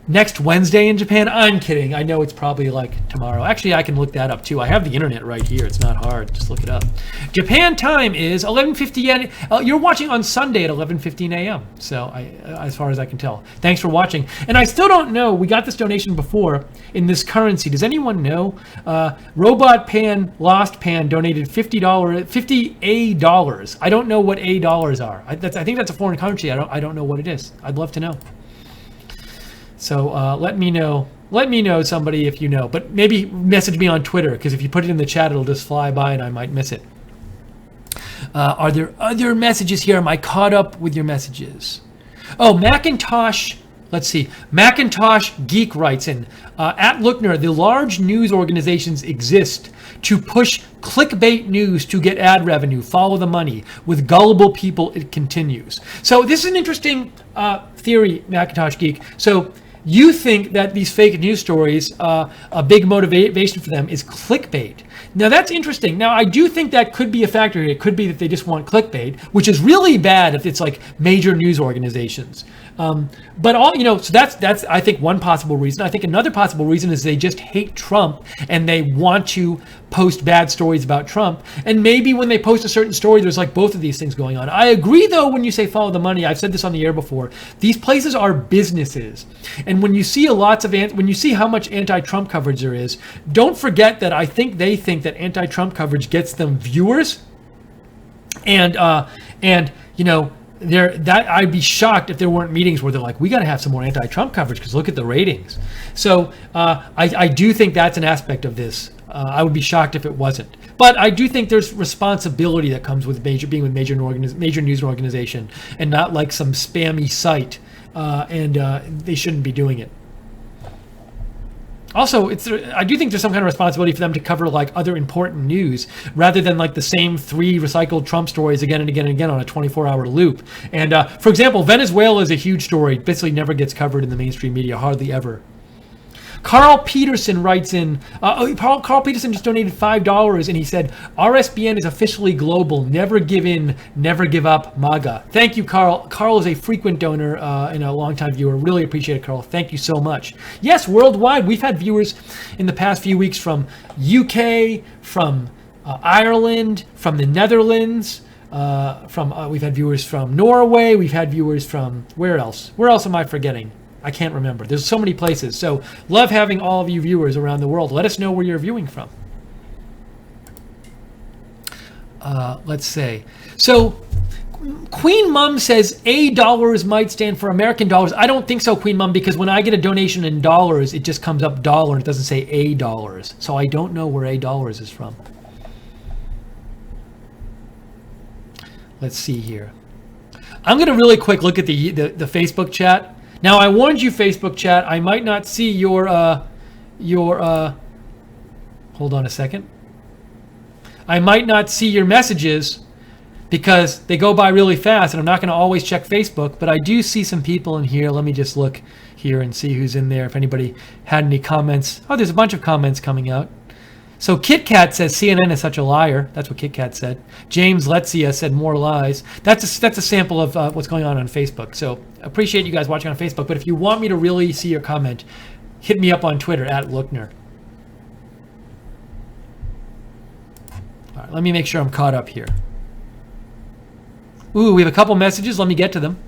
next Wednesday in Japan? I'm kidding. I know it's probably like tomorrow. Actually, I can look that up too. I have the internet right here. It's not hard. Just look it up. Japan time is 11:50. You're watching on Sunday at 11:15 a.m. So as far as I can tell. Thanks for watching. And I still don't know. We got this donation before in this currency. Does anyone know? Robot Pan Lost Pan donated $50 dollars. I don't know what dollars are. I think that's a foreign currency. I don't know what it is. I'd love to know. So let me know somebody if you know, but maybe message me on Twitter, because if you put it in the chat, it'll just fly by and I might miss it. Are there other messages here? Am I caught up with your messages? Oh, Macintosh. Let's see. Macintosh Geek writes in, at Lookner, the large news organizations exist to push clickbait news to get ad revenue, follow the money. With gullible people, it continues. So this is an interesting theory, Macintosh Geek. So you think that these fake news stories, a big motivation for them is clickbait. Now that's interesting. Now I do think that could be a factor. It could be that they just want clickbait, which is really bad if it's like major news organizations. But so that's I think one possible reason. I think another possible reason is they just hate Trump and they want to post bad stories about Trump. And maybe when they post a certain story, there's like both of these things going on. I agree though when you say follow the money. I've said this on the air before. These places are businesses, and when you see when you see how much anti-Trump coverage there is, don't forget that I think they think that anti-Trump coverage gets them viewers, and I'd be shocked if there weren't meetings where they're like, we got to have some more anti-Trump coverage because look at the ratings. So I do think that's an aspect of this. I would be shocked if it wasn't. But I do think there's responsibility that comes with being with major news organization and not like some spammy site, and they shouldn't be doing it. Also, I do think there's some kind of responsibility for them to cover like other important news rather than like the same 3 recycled Trump stories again and again and again on a 24-hour loop. And for example, Venezuela is a huge story. Basically never gets covered in the mainstream media, hardly ever. Carl Peterson writes in, Carl Peterson just donated $5 and he said, RSBN is officially global. Never give in, never give up, MAGA. Thank you, Carl. Carl is a frequent donor and a longtime viewer. Really appreciate it, Carl. Thank you so much. Yes, worldwide. We've had viewers in the past few weeks from UK, from Ireland, from the Netherlands, we've had viewers from Norway. We've had viewers from, where else? Where else am I forgetting? I can't remember. There's so many places. So love having all of you viewers around the world. Let us know where you're viewing from. Let's say. So Queen Mum says $dollars might stand for American dollars. I don't think so, Queen Mum, because when I get a donation in dollars, it just comes up dollar and it doesn't say $dollars. So I don't know where $dollars is from. Let's see here. I'm going to really quick look at the Facebook chat. Now, I warned you, Facebook chat, I might not see your hold on a second. I might not see your messages because they go by really fast, and I'm not going to always check Facebook, but I do see some people in here. Let me just look here and see who's in there, if anybody had any comments. Oh, there's a bunch of comments coming out. So Kit Kat says CNN is such a liar. That's what Kit Kat said. James Letzia said more lies. That's a sample of what's going on Facebook. So appreciate you guys watching on Facebook. But if you want me to really see your comment, hit me up on Twitter at Lookner. All right, let me make sure I'm caught up here. Ooh, we have a couple messages. Let me get to them.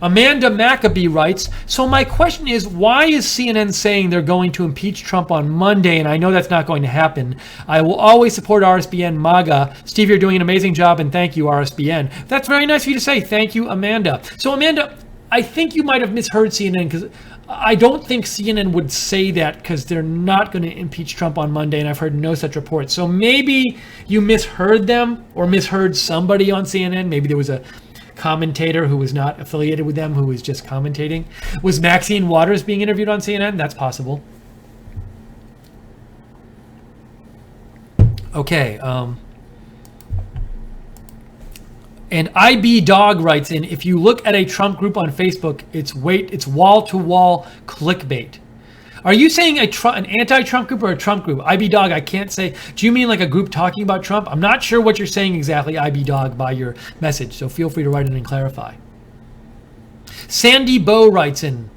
Amanda Maccabee writes, so my question is, why is CNN saying they're going to impeach Trump on Monday? And I know that's not going to happen. I will always support RSBN MAGA. Steve, you're doing an amazing job, and thank you, RSBN. That's very nice of you to say. Thank you, Amanda. So, Amanda, I think you might have misheard CNN, because I don't think CNN would say that because they're not going to impeach Trump on Monday, and I've heard no such reports. So maybe you misheard them or misheard somebody on CNN. Maybe there was a commentator who was not affiliated with them who was just commentating. Was Maxine Waters being interviewed on CNN? That's possible. Okay. And IB Dog writes in, if you look at a Trump group on Facebook, it's wall-to-wall clickbait. Are you saying an anti-Trump group or a Trump group? IB Dog, I can't say. Do you mean like a group talking about Trump? I'm not sure what you're saying exactly, IB Dog, by your message. So feel free to write in and clarify. Sandy Bow writes in,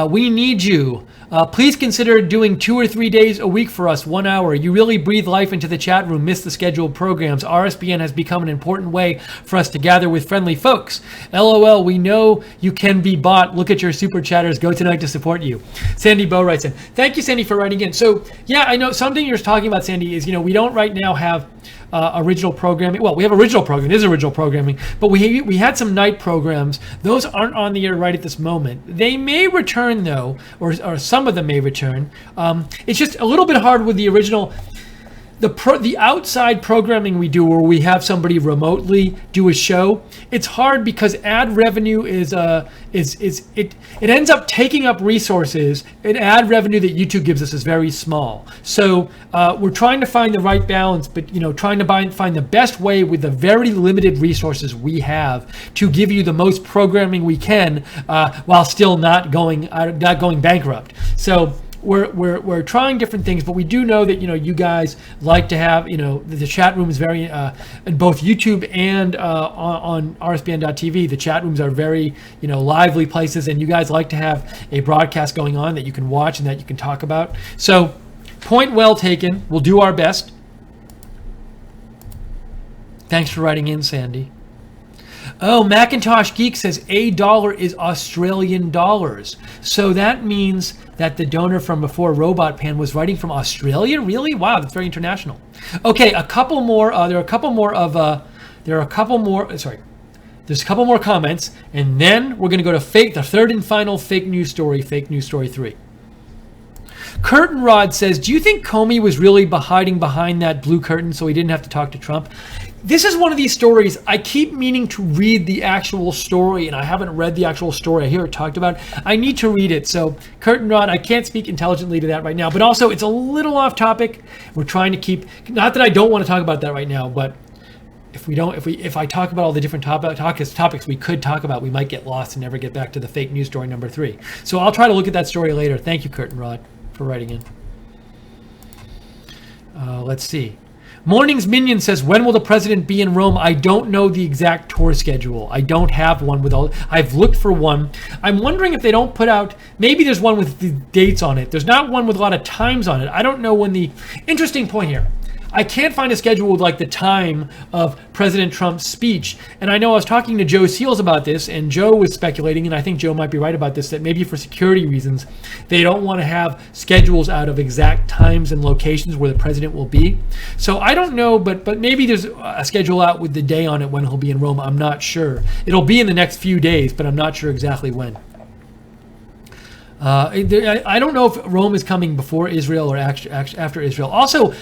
we need you. Please consider doing 2 or 3 days a week for us, 1 hour. You really breathe life into the chat room, miss the scheduled programs. RSBN has become an important way for us to gather with friendly folks. LOL, we know you can be bought. Look at your super chatters. Go tonight to support you. Sandy Bow writes in. Thank you, Sandy, for writing in. So, yeah, I know something you're talking about, Sandy, is, we don't right now have original programming. Well, we have original programming. It is original programming, but we had some night programs. Those aren't on the air right at this moment. They may return though, or some of them may return. It's just a little bit hard with the original. The outside programming we do, where we have somebody remotely do a show, it's hard because ad revenue it ends up taking up resources. And ad revenue that YouTube gives us is very small. So we're trying to find the right balance, but trying to find the best way with the very limited resources we have to give you the most programming we can while still not going bankrupt. So. We're trying different things, but we do know that you guys like to have the chat room is very in both YouTube and on RSBN.TV. The chat rooms are very lively places, and you guys like to have a broadcast going on that you can watch and that you can talk about. So, point well taken. We'll do our best. Thanks for writing in, Sandy. Oh, Macintosh Geek says $1 is Australian dollars. So that means that the donor from before Robot Pan was writing from Australia? Really? Wow, that's very international. Okay, there's a couple more comments, and then we're going to go to the third and final fake news story 3. Curtain Rod says, do you think Comey was really hiding behind that blue curtain so he didn't have to talk to Trump? This is one of these stories, I keep meaning to read the actual story, and I haven't read the actual story. I hear it talked about. I need to read it. So, Curtain Rod, I can't speak intelligently to that right now, but also it's a little off topic. We're trying to keep, not that I don't want to talk about that right now, but if I talk about all the different topics we could talk about, we might get lost and never get back to the fake news story number 3. So I'll try to look at that story later. Thank you, Curtain Rod, for writing in. Let's see. Morning's Minion says, when will the president be in Rome? I don't know the exact tour schedule. I don't have one with all. I've looked for one. I'm wondering if they don't put out, maybe there's one with the dates on it. There's not one with a lot of times on it. I don't know when interesting point here. I can't find a schedule with like the time of President Trump's speech. And I know I was talking to Joe Seals about this, and Joe was speculating, and I think Joe might be right about this, that maybe for security reasons, they don't want to have schedules out of exact times and locations where the president will be. So I don't know, but maybe there's a schedule out with the day on it when he'll be in Rome. I'm not sure. It'll be in the next few days, but I'm not sure exactly when. I don't know if Rome is coming before Israel or after Israel. Also,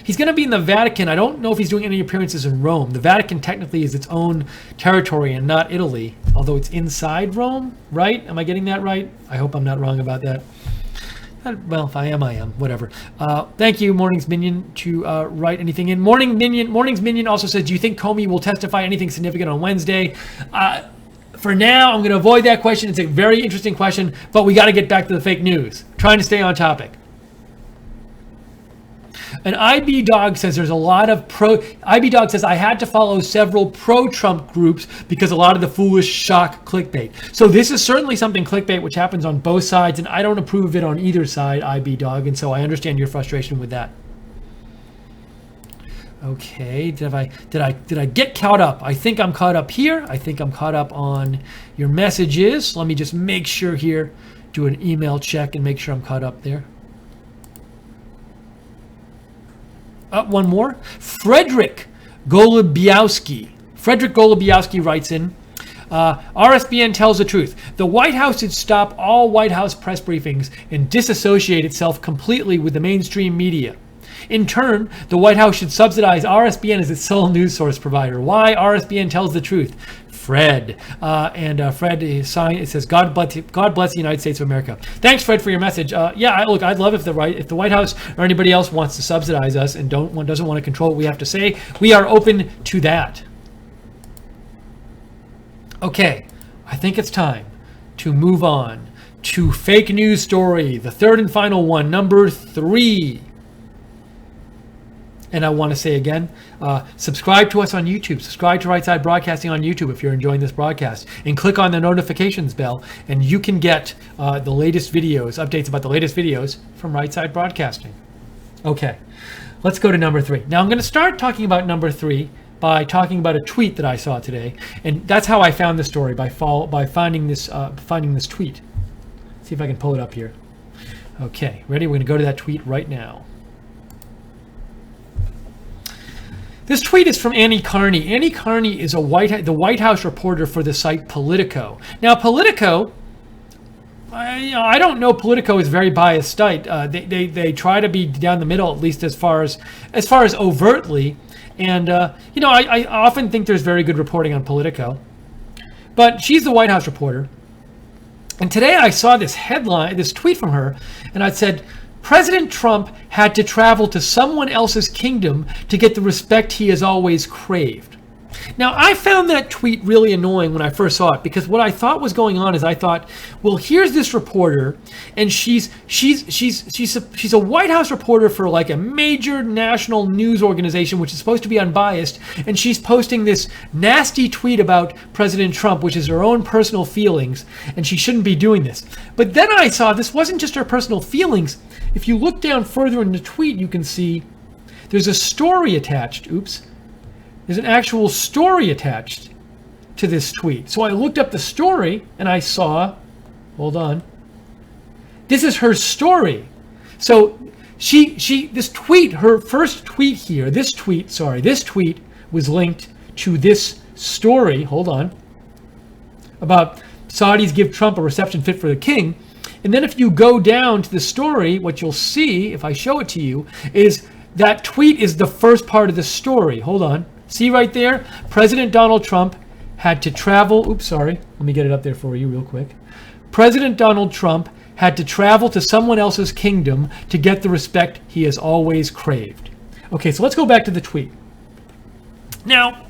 he's going to be in the Vatican. I don't know if he's doing any appearances in Rome. The Vatican technically is its own territory and not Italy, although it's inside Rome, right? Am I getting that right? I hope I'm not wrong about that. Well, if I am, I am. Whatever. Thank you, Morning's Minion, to write anything in. Morning's Minion also says, do you think Comey will testify anything significant on Wednesday? For now, I'm going to avoid that question. It's a very interesting question, but we got to get back to the fake news. Trying to stay on topic. And IB Dog says there's a lot of IB Dog says I had to follow several pro-Trump groups because a lot of the foolish shock clickbait. So this is certainly something clickbait which happens on both sides, and I don't approve of it on either side, IB Dog, and so I understand your frustration with that. Okay, did I get caught up? I think I'm caught up here. I think I'm caught up on your messages. Let me just make sure here, do an email check and make sure I'm caught up there. One more. Frederick Golubiowski writes in, RSBN tells the truth. The White House should stop all White House press briefings and disassociate itself completely with the mainstream media. In turn, the White House should subsidize RSBN as its sole news source provider. Why? RSBN tells the truth. Fred. Fred is signed. It says, God bless the United States of America. Thanks, Fred, for your message. Look, I'd love if the White House or anybody else wants to subsidize us and doesn't want to control what we have to say. We are open to that. Okay, I think it's time to move on to fake news story, the third and final one, number 3. And I want to say again, subscribe to us on YouTube. Subscribe to Right Side Broadcasting on YouTube if you're enjoying this broadcast. And click on the notifications bell, and you can get the latest videos, updates about the latest videos from Right Side Broadcasting. Okay, let's go to number 3. Now I'm going to start talking about number 3 by talking about a tweet that I saw today. And that's how I found the story, by finding this tweet. See if I can pull it up here. Okay, ready? We're going to go to that tweet right now. This tweet is from Annie Carney. Annie Carney is the White House reporter for the site Politico. Now, Politico, I don't know. Politico is a very biased site. They try to be down the middle, at least as far as overtly. And I often think there's very good reporting on Politico. But she's the White House reporter. And today I saw this headline, this tweet from her, and I said, President Trump had to travel to someone else's kingdom to get the respect he has always craved. Now, I found that tweet really annoying when I first saw it, because what I thought was going on is I thought, well, here's this reporter, and she's a White House reporter for like a major national news organization, which is supposed to be unbiased, and she's posting this nasty tweet about President Trump, which is her own personal feelings, and she shouldn't be doing this. But then I saw this wasn't just her personal feelings. If you look down further in the tweet, you can see there's a story attached. Oops. There's an actual story attached to this tweet. So I looked up the story and I saw, hold on, this is her story. So this tweet, her first tweet here, this tweet was linked to this story, hold on, about Saudis give Trump a reception fit for the king. And then if you go down to the story, what you'll see, if I show it to you, is that tweet is the first part of the story. Hold on. See right there? President Donald Trump had to travel. Oops, sorry. Let me get it up there for you real quick. President Donald Trump had to travel to someone else's kingdom to get the respect he has always craved. Okay, so let's go back to the tweet. Now,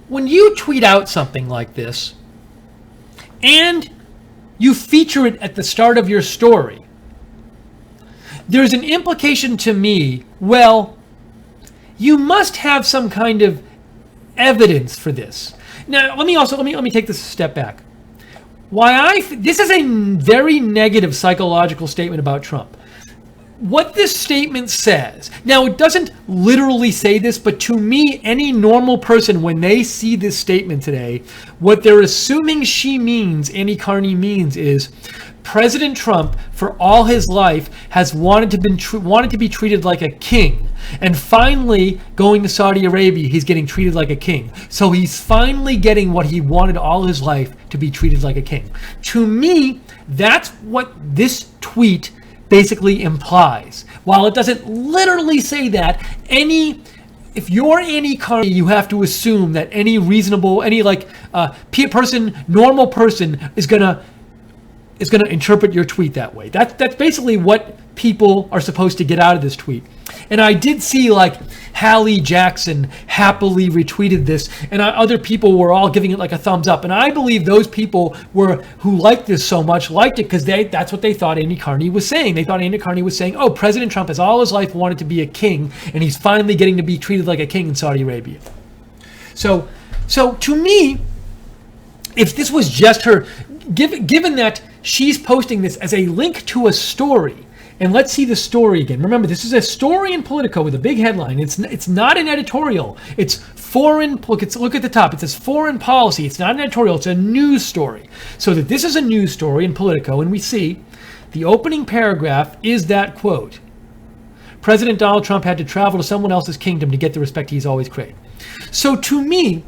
when you tweet out something like this, and you feature it at the start of your story, there's an implication to me, well, you must have some kind of evidence for this. Now, let me take this a step back. This is a very negative psychological statement about Trump. What this statement says, now it doesn't literally say this, but to me, any normal person, when they see this statement today, what they're assuming Annie Carney means is President Trump, for all his life, has wanted to be treated like a king. And finally, going to Saudi Arabia, he's getting treated like a king. So he's finally getting what he wanted all his life, to be treated like a king. To me, that's what this tweet basically implies. While it doesn't literally say that, if you're Annie Carney, you have to assume that any normal person is gonna interpret your tweet that way. That's basically what people are supposed to get out of this tweet. And I did see Hallie Jackson happily retweeted this, and other people were all giving it like a thumbs up. And I believe those people who liked this so much liked it because that's what they thought Annie Carney was saying. They thought Annie Carney was saying, oh, President Trump has all his life wanted to be a king, and he's finally getting to be treated like a king in Saudi Arabia. So to me, if this was just her, given that she's posting this as a link to a story, and let's see the story again. Remember, this is a story in Politico with a big headline. It's not an editorial. It's foreign. Look at the top. It says foreign policy. It's not an editorial. It's a news story. So that this is a news story in Politico, and we see the opening paragraph is that quote. President Donald Trump had to travel to someone else's kingdom to get the respect he's always craved. So to me,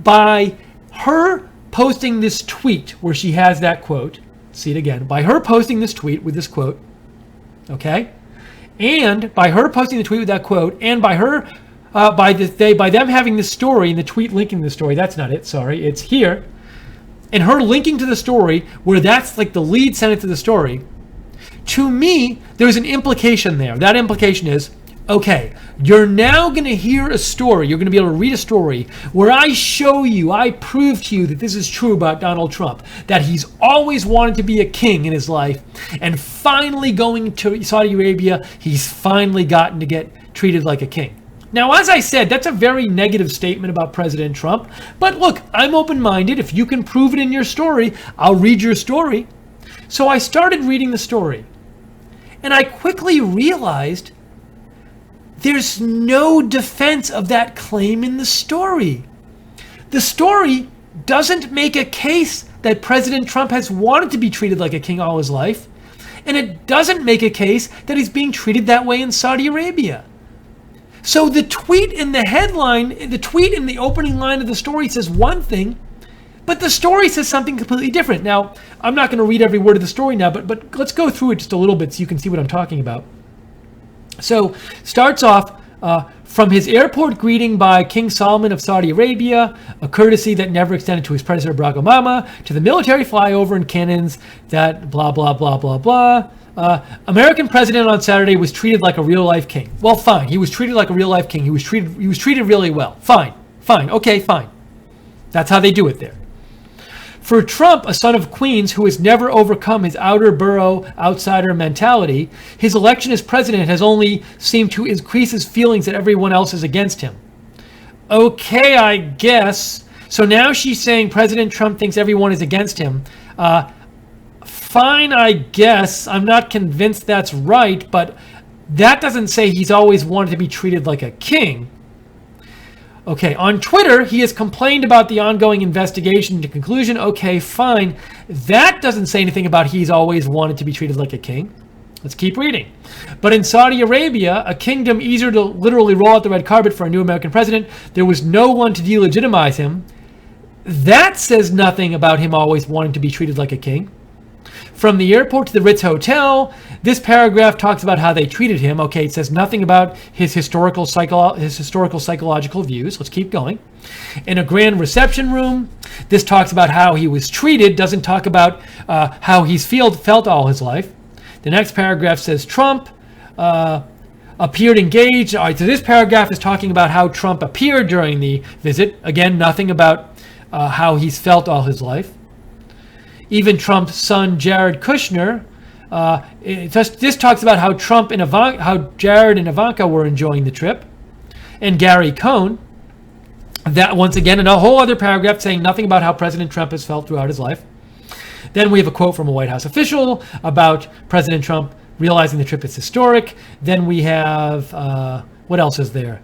by her posting this tweet where she has that quote, see it again, by her posting this tweet with this quote, okay, and by her posting the tweet with that quote, and by her by them having this story and the tweet linking the story, that's not it, sorry, it's here, and her linking to the story where that's like the lead sentence of the story, to me, there's an implication there. That implication is, Okay, you're now going to hear a story. You're going to be able to read a story where I show you, I prove to you that this is true about Donald Trump, that he's always wanted to be a king in his life, and finally going to Saudi Arabia, he's finally gotten to get treated like a king. Now, as I said, that's a very negative statement about President Trump, but look, I'm open-minded. If you can prove it in your story, I'll read your story. So I started reading the story, and I quickly realized there's no defense of that claim in the story. The story doesn't make a case that President Trump has wanted to be treated like a king all his life, and it doesn't make a case that he's being treated that way in Saudi Arabia. So the tweet in the headline, the tweet in the opening line of the story says one thing, but the story says something completely different. Now, I'm not going to read every word of the story now, but let's go through it just a little bit so you can see what I'm talking about. So, starts off from his airport greeting by King Salman of Saudi Arabia, a courtesy that never extended to his predecessor Barack Obama, to the military flyover and cannons that blah, blah, blah, blah, blah. American president on Saturday was treated like a real-life king. Well, fine. He was treated like a real-life king. He was treated really well. Fine. Okay, fine. That's how they do it there. For Trump, a son of Queens who has never overcome his outer borough outsider mentality, his election as president has only seemed to increase his feelings that everyone else is against him. Okay, I guess. So now she's saying President Trump thinks everyone is against him. Fine, I guess. I'm not convinced that's right, but that doesn't say he's always wanted to be treated like a king. Okay, on Twitter, he has complained about the ongoing investigation to conclusion. Okay, fine. That doesn't say anything about he's always wanted to be treated like a king. Let's keep reading. But in Saudi Arabia, a kingdom eager to literally roll out the red carpet for a new American president, there was no one to delegitimize him. That says nothing about him always wanting to be treated like a king. From the airport to the Ritz Hotel, this paragraph talks about how they treated him. Okay, it says nothing about his historical psychological views. Let's keep going. In a grand reception room, this talks about how he was treated, doesn't talk about how he's felt all his life. The next paragraph says Trump appeared engaged. All right, so this paragraph is talking about how Trump appeared during the visit. Again, nothing about how he's felt all his life. Even Trump's son, Jared Kushner, this talks about how how Jared and Ivanka were enjoying the trip. And Gary Cohn, that once again in a whole other paragraph saying nothing about how President Trump has felt throughout his life. Then we have a quote from a White House official about President Trump realizing the trip is historic. Then we have, what else is there?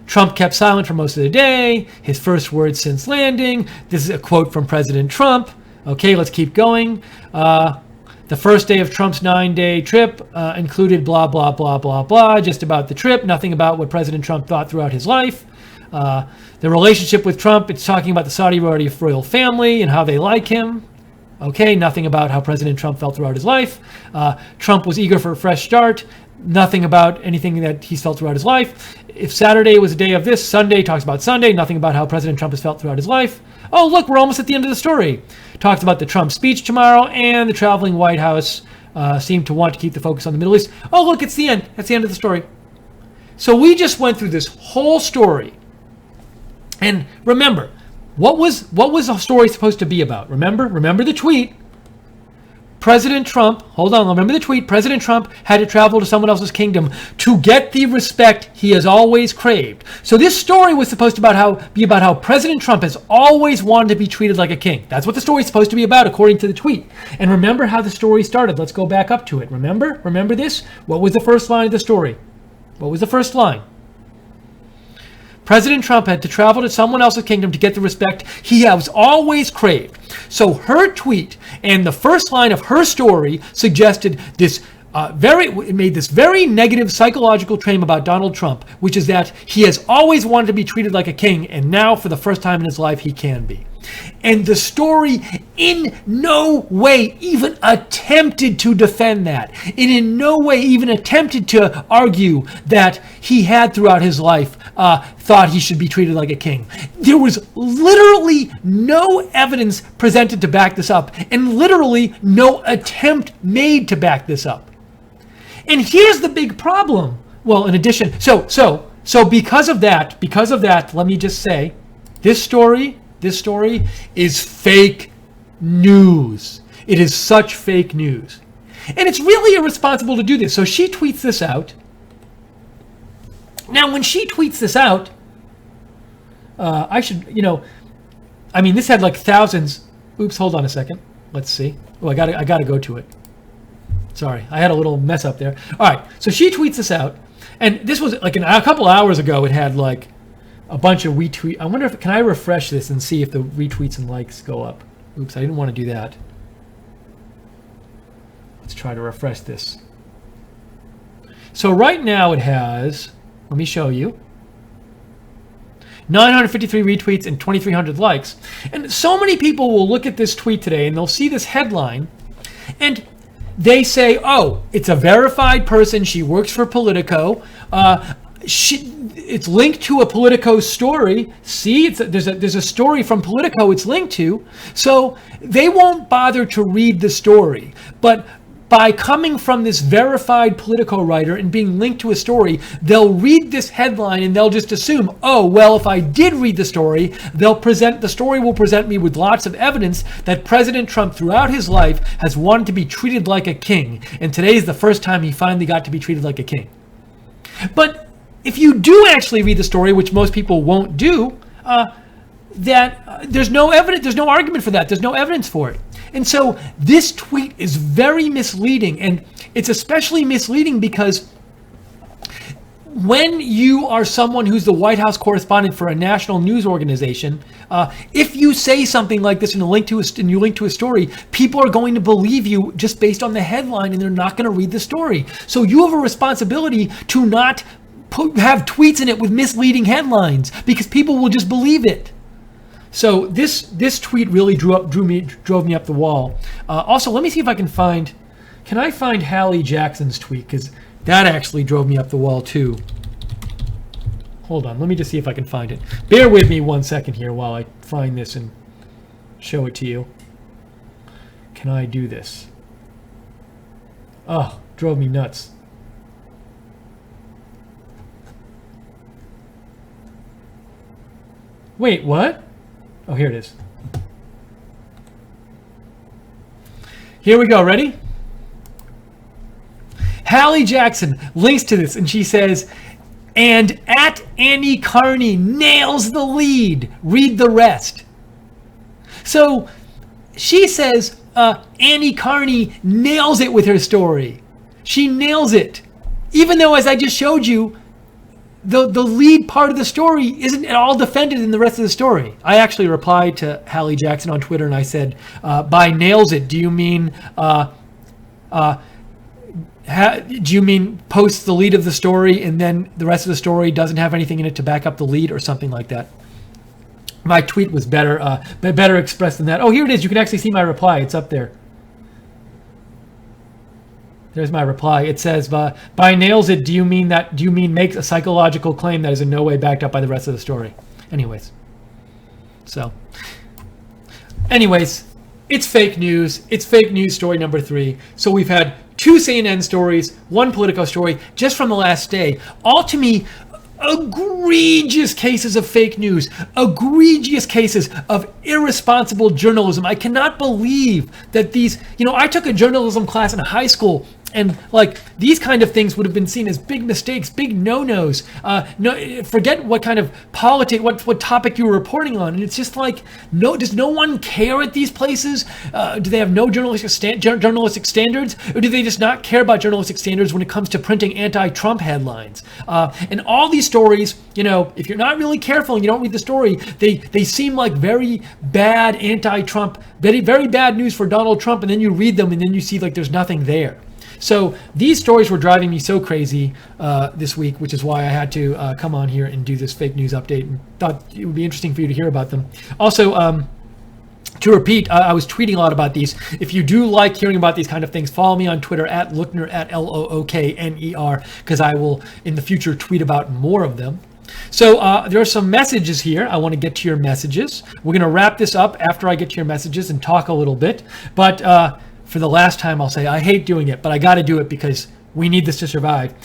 Trump kept silent for most of the day. His first words since landing. This is a quote from President Trump. Okay, let's keep going. The first day of Trump's 9-day trip included blah, blah, blah, blah, blah, just about the trip, nothing about what President Trump thought throughout his life. The relationship with Trump, it's talking about the Saudi royal family and how they like him. Okay, nothing about how President Trump felt throughout his life. Trump was eager for a fresh start. Nothing about anything that he's felt throughout his life. If Saturday was a day of this, Sunday talks about Sunday. Nothing about how President Trump has felt throughout his life. Oh, look, we're almost at the end of the story. Talks about the Trump speech tomorrow, and the traveling White House seemed to want to keep the focus on the Middle East. Oh, look, it's the end. That's the end of the story. So we just went through this whole story. And remember, what was the story supposed to be about? Remember the tweet. President Trump, remember the tweet. President Trump had to travel to someone else's kingdom to get the respect he has always craved. So this story was supposed to be about how President Trump has always wanted to be treated like a king. That's what the story is supposed to be about, according to the tweet. And remember how the story started. Let's go back up to it. Remember this? What was the first line of the story? What was the first line? President Trump had to travel to someone else's kingdom to get the respect he has always craved. So her tweet and the first line of her story suggested this made this very negative psychological claim about Donald Trump, which is that he has always wanted to be treated like a king, and now for the first time in his life he can be. And the story in no way even attempted to defend that. It in no way even attempted to argue that he had throughout his life thought he should be treated like a king. There was literally no evidence presented to back this up, and literally no attempt made to back this up. And here's the big problem well, in addition, so because of that, let me just say, this story is fake news. It is such fake news. And it's really irresponsible to do this. So she tweets this out. Now, when she tweets this out, this had like thousands. Oops, hold on a second. Let's see. Oh, I gotta go to it. Sorry, I had a little mess up there. All right, so she tweets this out, and this was like a couple hours ago. It had like a bunch of retweets. I wonder if can I refresh this and see if the retweets and likes go up. Oops, I didn't want to do that. Let's try to refresh this. So right now it has, let me show you, 953 retweets and 2,300 likes. And so many people will look at this tweet today and they'll see this headline and they say, oh, it's a verified person. She works for Politico. It's linked to a Politico story. See, there's a story from Politico it's linked to. So they won't bother to read the story. But by coming from this verified Politico writer and being linked to a story, they'll read this headline and they'll just assume, oh, well, if I did read the story, the story will present me with lots of evidence that President Trump throughout his life has wanted to be treated like a king. And today is the first time he finally got to be treated like a king. But if you do actually read the story, which most people won't do, there's no evidence, there's no argument for that. There's no evidence for it. And so this tweet is very misleading, and it's especially misleading because when you are someone who's the White House correspondent for a national news organization, if you say something like this and you link to a story, people are going to believe you just based on the headline, and they're not going to read the story. So you have a responsibility to not have tweets in it with misleading headlines because people will just believe it. So this tweet really drove me up the wall. Also, let me see if I can find Hallie Jackson's tweet, because that actually drove me up the wall too. Hold on, let me just see if I can find it. Bear with me 1 second here while I find this and show it to you. Can I do this? Oh, drove me nuts. Wait, what? Oh, here it is. Here we go. Ready? Hallie Jackson links to this, and she says, and at Annie Carney nails the lead. Read the rest. So she says Annie Carney nails it with her story. She nails it. Even though, as I just showed you, the lead part of the story isn't at all defended in the rest of the story. I actually replied to Hallie Jackson on Twitter and I said, by nails it, do you mean posts the lead of the story and then the rest of the story doesn't have anything in it to back up the lead or something like that? My tweet was better expressed than that. Oh, here it is. You can actually see my reply. It's up there. There's my reply. It says, by nails it, do you mean makes a psychological claim that is in no way backed up by the rest of the story? Anyways, it's fake news. It's fake news story number 3. So we've had 2 CNN stories, 1 Politico story just from the last day. All to me, egregious cases of fake news, egregious cases of irresponsible journalism. I cannot believe that these, I took a journalism class in high school, and like these kind of things would have been seen as big mistakes, big no-nos. Forget what kind of what topic you were reporting on, and it's just like, does no one care at these places? Do they have no journalistic standards, or do they just not care about journalistic standards when it comes to printing anti-Trump headlines? And all these stories, if you're not really careful and you don't read the story, they seem like very bad anti-Trump, very, very bad news for Donald Trump, and then you read them and then you see like there's nothing there. So these stories were driving me so crazy this week, which is why I had to come on here and do this fake news update, and thought it would be interesting for you to hear about them. Also, to repeat, I was tweeting a lot about these. If you do like hearing about these kind of things, follow me on Twitter at Lookner, at Lookner, because I will in the future tweet about more of them. So there are some messages here. I want to get to your messages. We're going to wrap this up after I get to your messages and talk a little bit. But for the last time, I'll say I hate doing it, but I got to do it because we need this to survive.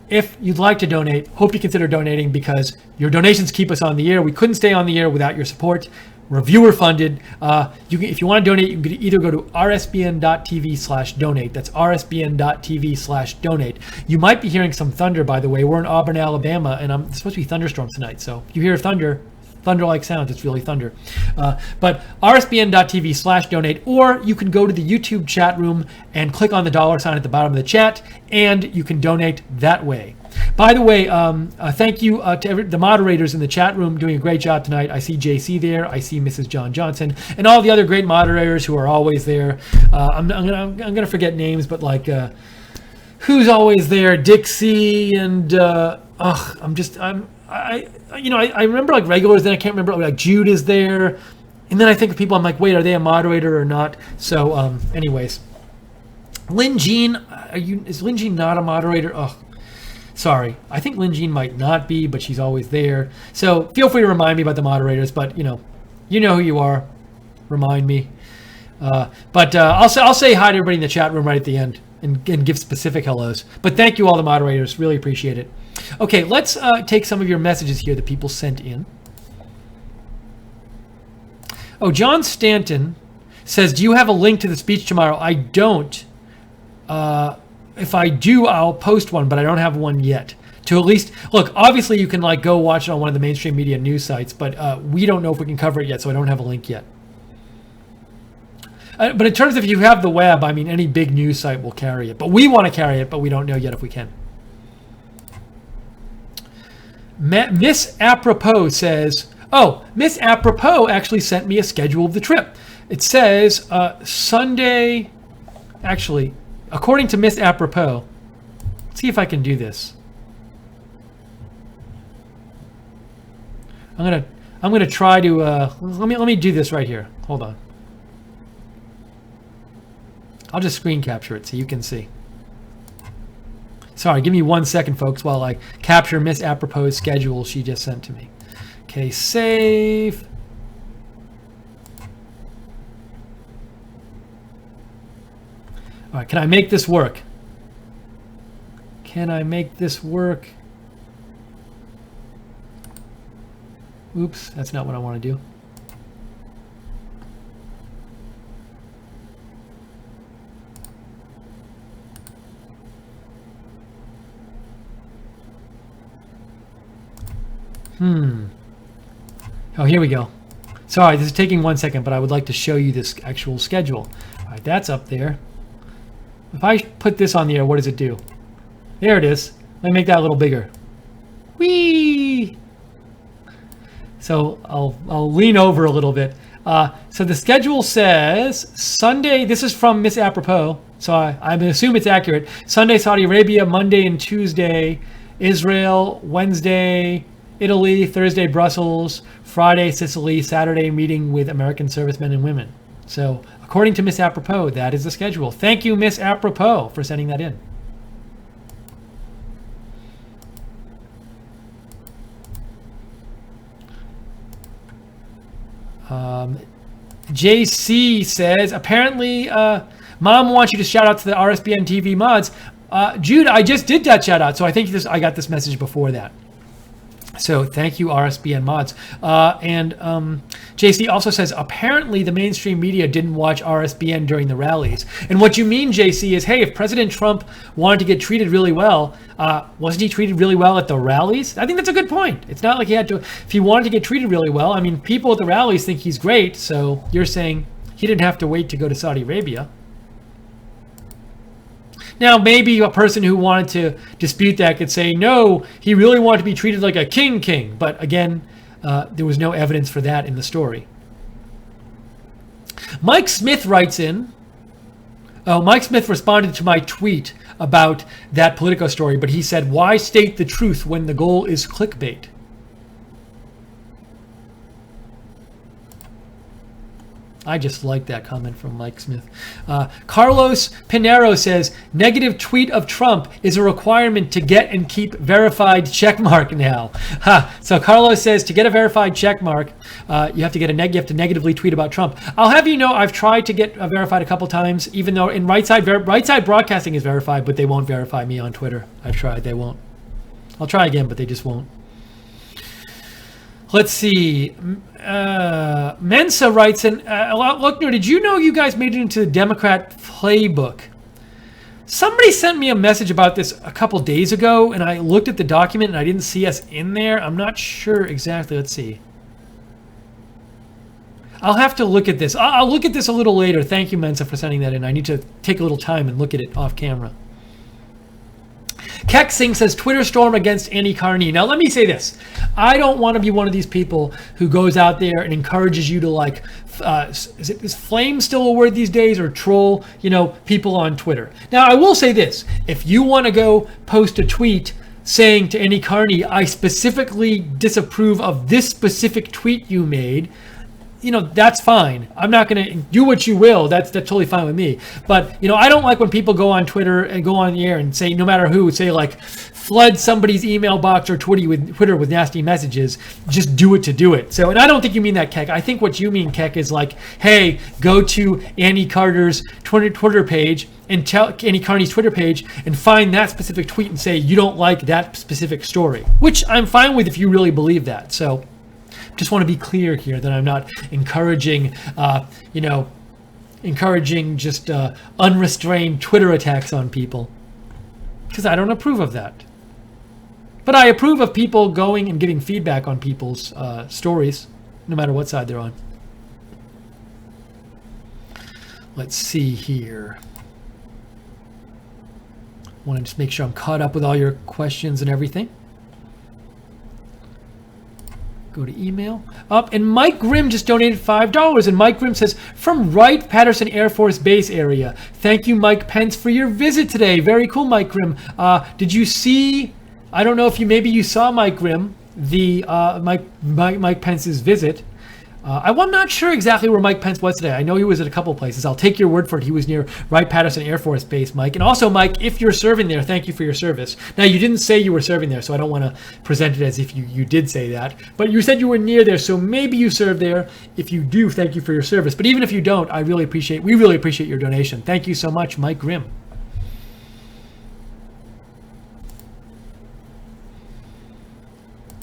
if you'd like to donate, hope you consider donating because your donations keep us on the air. We couldn't stay on the air without your support. We're viewer funded. If you want to donate, you can either go to rsbn.tv/donate. That's rsbn.tv/donate. You might be hearing some thunder, by the way. We're in Auburn, Alabama, and it's supposed to be thunderstorms tonight. So if you hear thunder-like sounds, it's really thunder. But rsbn.tv/donate, or you can go to the YouTube chat room and click on the $ at the bottom of the chat, and you can donate that way. By the way, thank you to the moderators in the chat room doing a great job tonight. I see JC there. I see Mrs. John Johnson and all the other great moderators who are always there. I'm gonna forget names, but like who's always there? Dixie and I remember like regulars. Then I can't remember. Like Jude is there, and then I think of people. I'm like, wait, are they a moderator or not? So, anyways, Lynn Jean, is Lynn Jean not a moderator? Oh. Sorry, I think Lynn Jean might not be, but she's always there. So feel free to remind me about the moderators, but you know who you are. Remind me. But I'll say hi to everybody in the chat room right at the end and give specific hellos. But thank you all the moderators, really appreciate it. Okay, let's take some of your messages here that people sent in. Oh, John Stanton says, do you have a link to the speech tomorrow? I don't. If I do, I'll post one, but I don't have one yet. To at least look, obviously you can like go watch it on one of the mainstream media news sites, but we don't know if we can cover it yet, so I don't have a link yet. But in terms of if you have the web, I mean, any big news site will carry it. But we want to carry it, but we don't know yet if we can. Miss Apropos says, oh, Miss Apropos actually sent me a schedule of the trip. It says Sunday, actually. According to Miss Apropos, let's see if I can do this. I'm gonna try to let me do this right here. Hold on. I'll just screen capture it so you can see. Sorry, give me 1 second, folks, while I capture Miss Apropos' schedule she just sent to me. Okay, save. All right, can I make this work? Can I make this work? Oops, that's not what I want to do. Oh, here we go. Sorry, this is taking 1 second, but I would like to show you this actual schedule. All right, that's up there. If I put this on the air, what does it do? There it is. Let me make that a little bigger. Whee! So I'll lean over a little bit. So the schedule says Sunday, this is from Miss Apropos, so I assume it's accurate. Sunday, Saudi Arabia, Monday and Tuesday, Israel, Wednesday, Italy, Thursday, Brussels, Friday, Sicily, Saturday, meeting with American servicemen and women. So according to Miss Apropos, that is the schedule. Thank you, Miss Apropos, for sending that in. JC says, apparently, Mom wants you to shout out to the RSBN TV mods. Jude, I just did that shout out, so I think I got this message before that. So thank you, RSBN mods. And JC also says, apparently the mainstream media didn't watch RSBN during the rallies. And what you mean, JC, is, hey, if President Trump wanted to get treated really well, wasn't he treated really well at the rallies? I think that's a good point. It's not like he had to, if he wanted to get treated really well, I mean, people at the rallies think he's great. So you're saying he didn't have to wait to go to Saudi Arabia. Now, maybe a person who wanted to dispute that could say, no, he really wanted to be treated like a king. But again, there was no evidence for that in the story. Mike Smith writes in, Mike Smith responded to my tweet about that Politico story, but he said, why state the truth when the goal is clickbait? I just like that comment from Mike Smith. Carlos Pinero says, negative tweet of Trump is a requirement to get and keep verified checkmark now. So Carlos says to get a verified checkmark, you have to get you have to negatively tweet about Trump. I'll have you know, I've tried to get verified a couple times, even though in Right Side Broadcasting is verified, but they won't verify me on Twitter. I've tried, they won't. I'll try again, but they just won't. Let's see. Mensa writes, Lookner, did you know you guys made it into the Democrat playbook? Somebody sent me a message about this a couple days ago, and I looked at the document, and I didn't see us in there. I'm not sure exactly. Let's see. I'll have to look at this. I'll look at this a little later. Thank you, Mensa, for sending that in. I need to take a little time and look at it off camera. Keck Singh says, Twitter storm against Annie Carney. Now, let me say this. I don't want to be one of these people who goes out there and encourages you to, like, is flame still a word these days, or troll, people on Twitter. Now, I will say this. If you want to go post a tweet saying to Annie Carney, I specifically disapprove of this specific tweet you made, that's fine. I'm not going to do what you will. That's totally fine with me. But, I don't like when people go on Twitter and go on the air and say, no matter who, say, like, flood somebody's email box or Twitter with nasty messages. Just do it to do it. So, and I don't think you mean that, Keck. I think what you mean, Keck, is like, hey, go to Annie Carter's Twitter page and tell Annie Carney's Twitter page and find that specific tweet and say you don't like that specific story, which I'm fine with if you really believe that. So, just want to be clear here that I'm not encouraging, just unrestrained Twitter attacks on people, because I don't approve of that. But I approve of people going and giving feedback on people's stories, no matter what side they're on. Let's see here. I want to just make sure I'm caught up with all your questions and everything. Go to email. And Mike Grimm just donated $5. And Mike Grimm says, from Wright-Patterson Air Force Base area. Thank you, Mike Pence, for your visit today. Very cool, Mike Grimm. Did you see, I don't know if maybe you saw Mike Grimm, the Mike Pence's visit. I'm not sure exactly where Mike Pence was today. I know he was at a couple places. I'll take your word for it. He was near Wright-Patterson Air Force Base, Mike. And also, Mike, if you're serving there, thank you for your service. Now, you didn't say you were serving there, so I don't want to present it as if you did say that. But you said you were near there, so maybe you served there. If you do, thank you for your service. But even if you don't, we really appreciate your donation. Thank you so much, Mike Grimm.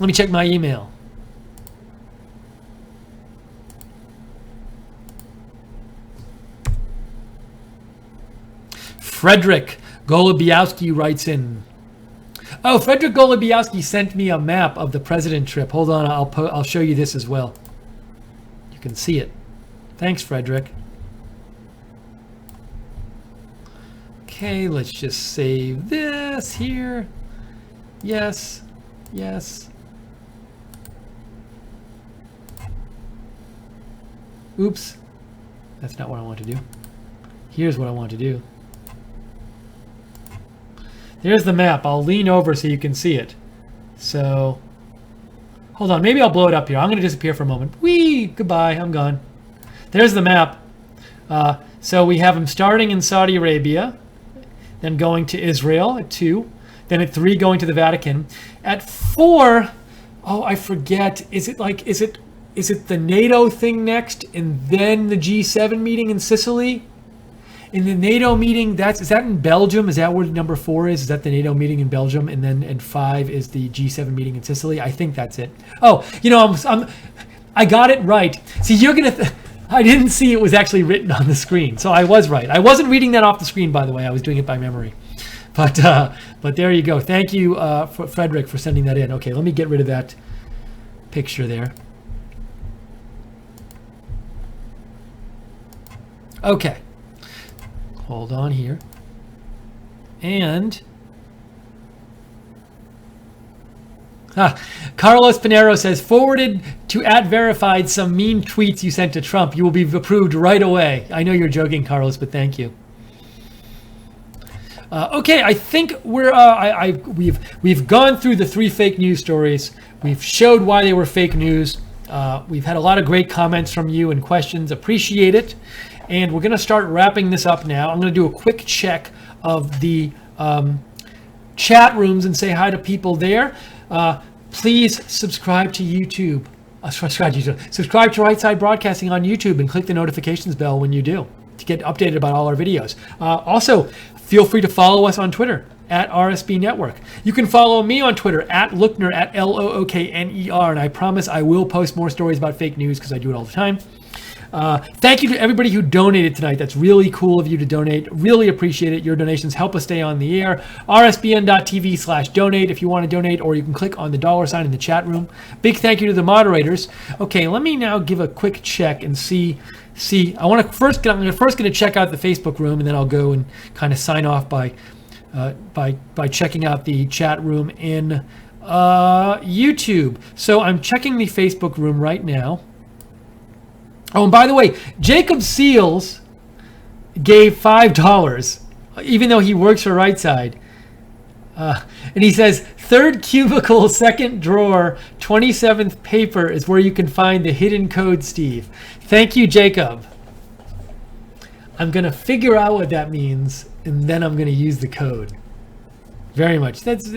Let me check my email. Frederick Golubiowski writes in. Oh, Frederick Golubiowski sent me a map of the president trip. Hold on, I'll show you this as well. You can see it. Thanks, Frederick. Okay, let's just save this here. Yes, yes. Oops, that's not what I want to do. Here's what I want to do. There's the map. I'll lean over so you can see it. So, hold on. Maybe I'll blow it up here. I'm going to disappear for a moment. Whee! Goodbye. I'm gone. There's the map. So we have him starting in Saudi Arabia, then going to Israel at 2, then at 3 going to the Vatican. At 4, oh, I forget. Is it the NATO thing next, and then the G7 meeting in Sicily? In the NATO meeting, is that in Belgium? Is that where number 4 is? Is that the NATO meeting in Belgium? And then at 5 is the G7 meeting in Sicily? I think that's it. Oh, I got it right. See, I didn't see it was actually written on the screen, so I was right. I wasn't reading that off the screen, by the way. I was doing it by memory. But there you go. Thank you, Frederick, for sending that in. Okay, let me get rid of that picture there. Okay. Hold on here. And Carlos Pinero says, forwarded to @verified some mean tweets you sent to Trump. You will be approved right away. I know you're joking, Carlos, but thank you. Okay, I think we've gone through the 3 fake news stories. We've showed why they were fake news. We've had a lot of great comments from you and questions. Appreciate it. And we're going to start wrapping this up now. I'm going to do a quick check of the chat rooms and say hi to people there. Please subscribe to YouTube. Subscribe to Right Side Broadcasting on YouTube and click the notifications bell when you do to get updated about all our videos. Also, feel free to follow us on Twitter at RSB Network. You can follow me on Twitter at Lookner, at Lookner, and I promise I will post more stories about fake news because I do it all the time. Thank you to everybody who donated tonight. That's really cool of you to donate. Really appreciate it. Your donations help us stay on the air. rsbn.tv/donate if you want to donate, or you can click on the $ in the chat room. Big thank you to the moderators. Okay, let me now give a quick check and see. I'm first going to check out the Facebook room, and then I'll go and kind of sign off by checking out the chat room in YouTube. So I'm checking the Facebook room right now. Oh, and by the way, Jacob Seals gave $5, even though he works for Right Side. And he says, third cubicle, second drawer, 27th paper is where you can find the hidden code, Steve. Thank you, Jacob. I'm going to figure out what that means, and then I'm going to use the code. Very much. That's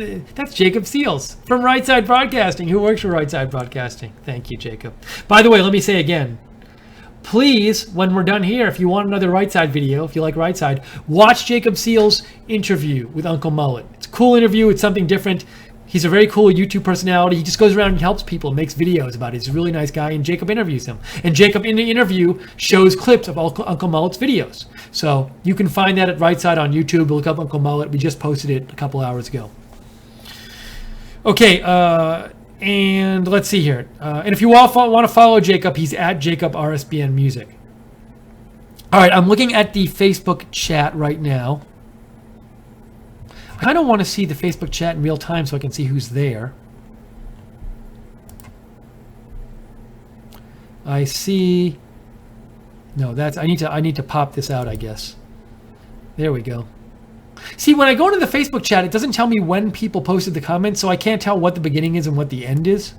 Jacob Seals from Right Side Broadcasting, who works for Right Side Broadcasting. Thank you, Jacob. By the way, let me say again, please, when we're done here, if you want another Right Side video, if you like Right Side, watch Jacob Seals' interview with Uncle Mullet. It's a cool interview. It's something different. He's a very cool YouTube personality. He just goes around and helps people, makes videos about it. He's a really nice guy, and Jacob interviews him. And Jacob, in the interview, shows clips of Uncle Mullet's videos. So you can find that at Right Side on YouTube. Look up Uncle Mullet. We just posted it a couple hours ago. Okay, and let's see here. And if you all want to follow Jacob, he's at Jacob RSBN Music. All right, I'm looking at the Facebook chat right now. I kind of want to see the Facebook chat in real time so I can see who's there. I see. No, I need to pop this out, I guess. There we go. See, when I go into the Facebook chat, it doesn't tell me when people posted the comments, so I can't tell what the beginning is and what the end is,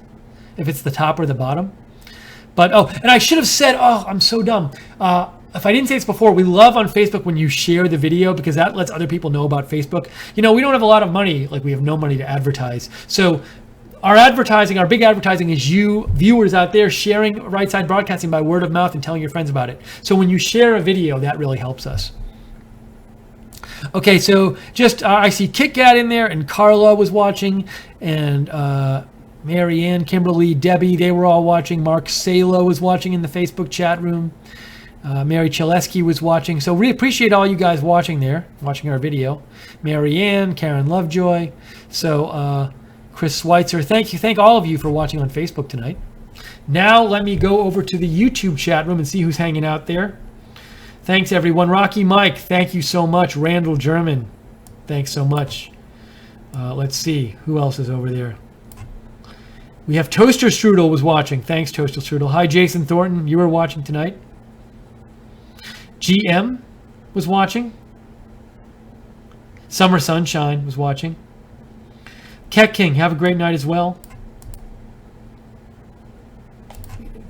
if it's the top or the bottom. But, and I should have said, I'm so dumb. If I didn't say this before, we love on Facebook when you share the video because that lets other people know about Facebook. You know, we don't have a lot of money, like we have no money to advertise. So our big advertising is you viewers out there sharing Right Side Broadcasting by word of mouth and telling your friends about it. So when you share a video, that really helps us. Okay, so just I see Kit Kat in there, and Carla was watching, and Marianne, Kimberly, Debbie, they were all watching. Mark Salo was watching in the Facebook chat room. Mary Chaleski was watching. So we appreciate all you guys watching there, watching our video. Marianne, Karen Lovejoy. So Chris Schweitzer, thank all of you for watching on Facebook tonight. Now let me go over to the YouTube chat room and see who's hanging out there. Thanks, everyone. Rocky Mike, thank you so much. Randall German, thanks so much. Let's see. Who else is over there? We have Toaster Strudel was watching. Thanks, Toaster Strudel. Hi, Jason Thornton. You were watching tonight. GM was watching. Summer Sunshine was watching. Ket King, have a great night as well.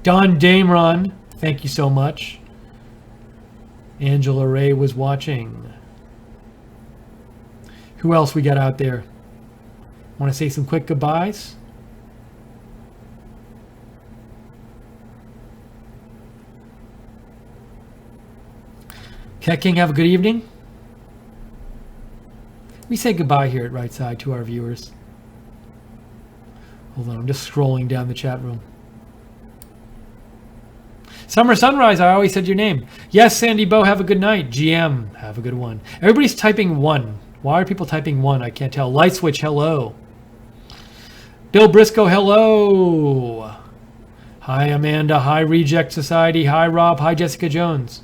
Don Damron, thank you so much. Angela Ray was watching. Who else we got out there? Want to say some quick goodbyes? Cat King, have a good evening. We say goodbye here at Right Side to our viewers. Hold on, I'm just scrolling down the chat room. Summer Sunrise, I always said your name. Yes, Sandy Bow, have a good night. GM, have a good one. Everybody's typing 1. Why are people typing 1? I can't tell. Light Switch, hello. Bill Briscoe, hello. Hi, Amanda. Hi, Reject Society. Hi, Rob. Hi, Jessica Jones.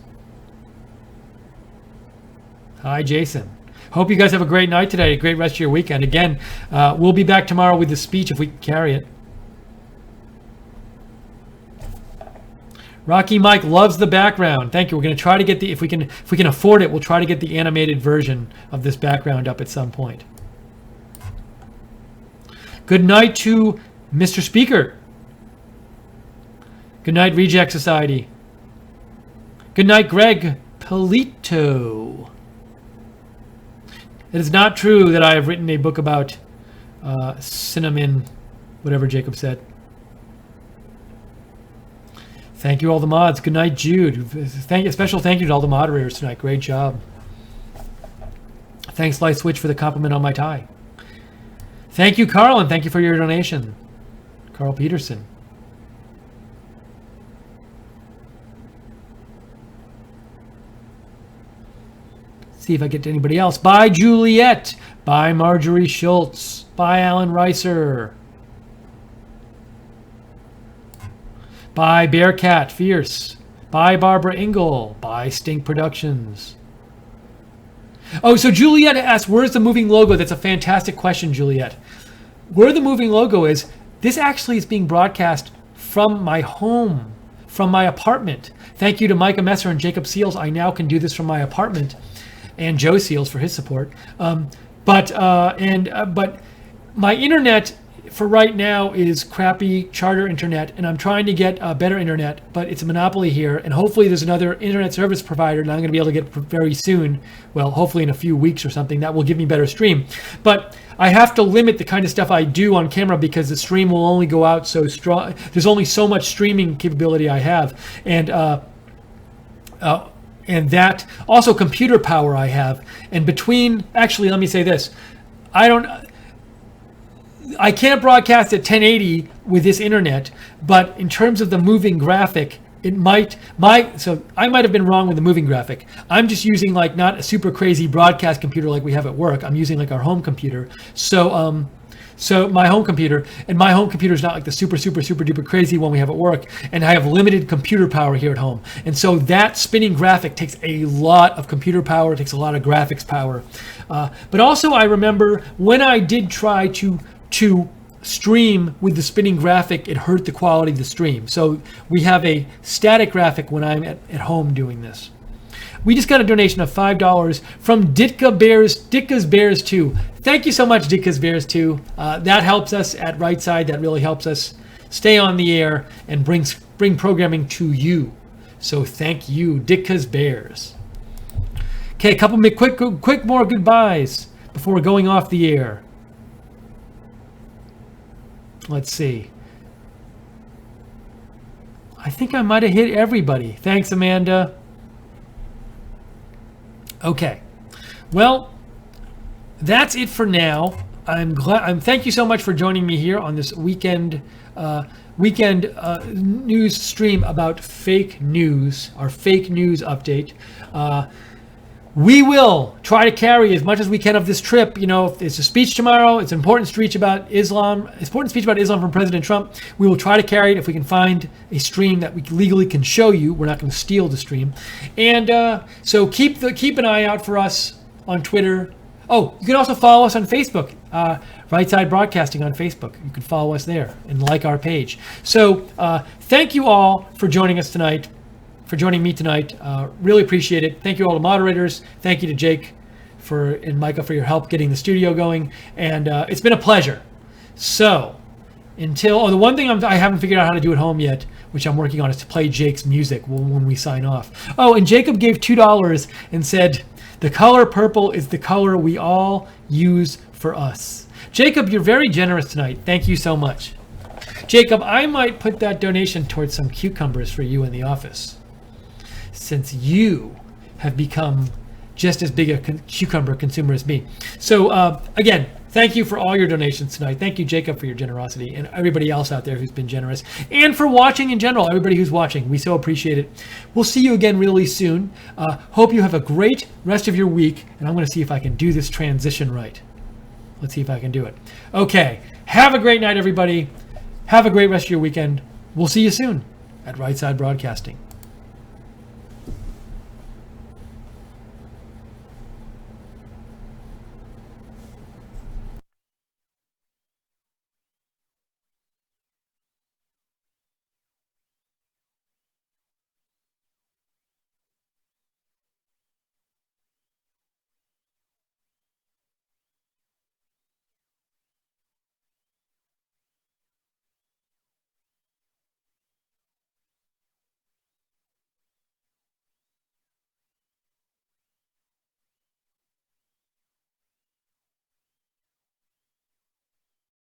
Hi, Jason. Hope you guys have a great night today. A great rest of your weekend. Again, we'll be back tomorrow with the speech if we can carry it. Rocky Mike loves the background. Thank you. We're going to try to get if we can afford it, we'll try to get the animated version of this background up at some point. Good night to Mr. Speaker. Good night, Reject Society. Good night, Greg Polito. It is not true that I have written a book about cinnamon, whatever Jacob said. Thank you, all the mods. Good night, Jude. A special thank you to all the moderators tonight. Great job. Thanks, Light Switch, for the compliment on my tie. Thank you, Carl, and thank you for your donation. Carl Peterson. See if I get to anybody else. Bye, Juliet. Bye, Marjorie Schultz. Bye, Alan Reiser. Bye, Bearcat Fierce. Bye, Barbara Engel. Bye, Stink Productions. Oh, so Juliet asked, where's the moving logo? That's a fantastic question, Juliet. Where the moving logo is, this actually is being broadcast from my home, from my apartment. Thank you to Micah Messer and Jacob Seals. I now can do this from my apartment. And Joe Seals for his support. But my internet for right now is crappy Charter internet, and I'm trying to get better internet, but it's a monopoly here, and hopefully there's another internet service provider that I'm going to be able to get very soon, well, hopefully in a few weeks or something, that will give me better stream. But I have to limit the kind of stuff I do on camera because the stream will only go out so strong. There's only so much streaming capability I have, and that also computer power I have. And between, actually, let me say this, I can't broadcast at 1080 with this internet, but in terms of the moving graphic, so I might have been wrong with the moving graphic. I'm just using like not a super crazy broadcast computer like we have at work. I'm using like our home computer. So my home computer is not like the super duper crazy one we have at work, and I have limited computer power here at home. And so that spinning graphic takes a lot of computer power, it takes a lot of graphics power. But also I remember when I did try to stream with the spinning graphic, it hurt the quality of the stream. So we have a static graphic when I'm at home doing this. We just got a donation of $5 from Ditka's Bears 2. Thank you so much, Ditka's Bears 2. That helps us at Right Side. That really helps us stay on the air and bring programming to you. So thank you, Ditka's Bears. Okay, a couple quick more goodbyes before going off the air. Let's see. I think I might have hit everybody. Thanks, Amanda. Okay, well, that's it for now. Thank you so much for joining me here on this weekend news stream about fake news, our fake news update. We will try to carry as much as we can of this trip. You know, if it's a speech tomorrow, it's an important speech about Islam. It's important speech about Islam from President Trump. We will try to carry it if we can find a stream that we legally can show you. We're not going to steal the stream, and so keep an eye out for us on Twitter. Oh, you can also follow us on Facebook, Right Side Broadcasting on Facebook. You can follow us there and like our page. So thank you all for joining us tonight. For joining me tonight. Really appreciate it. Thank you all to moderators. Thank you to Jake and Micah for your help getting the studio going. And it's been a pleasure. So the one thing I haven't figured out how to do at home yet, which I'm working on, is to play Jake's music when we sign off. Oh, and Jacob gave $2 and said, the color purple is the color we all use for us. Jacob, you're very generous tonight. Thank you so much. Jacob, I might put that donation towards some cucumbers for you in the office, since you have become just as big a cucumber consumer as me. So again, thank you for all your donations tonight. Thank you, Jacob, for your generosity, and everybody else out there who's been generous, and for watching in general, everybody who's watching. We so appreciate it. We'll see you again really soon. Hope you have a great rest of your week, and I'm going to see if I can do this transition right. Let's see if I can do it. Okay, have a great night, everybody. Have a great rest of your weekend. We'll see you soon at Right Side Broadcasting.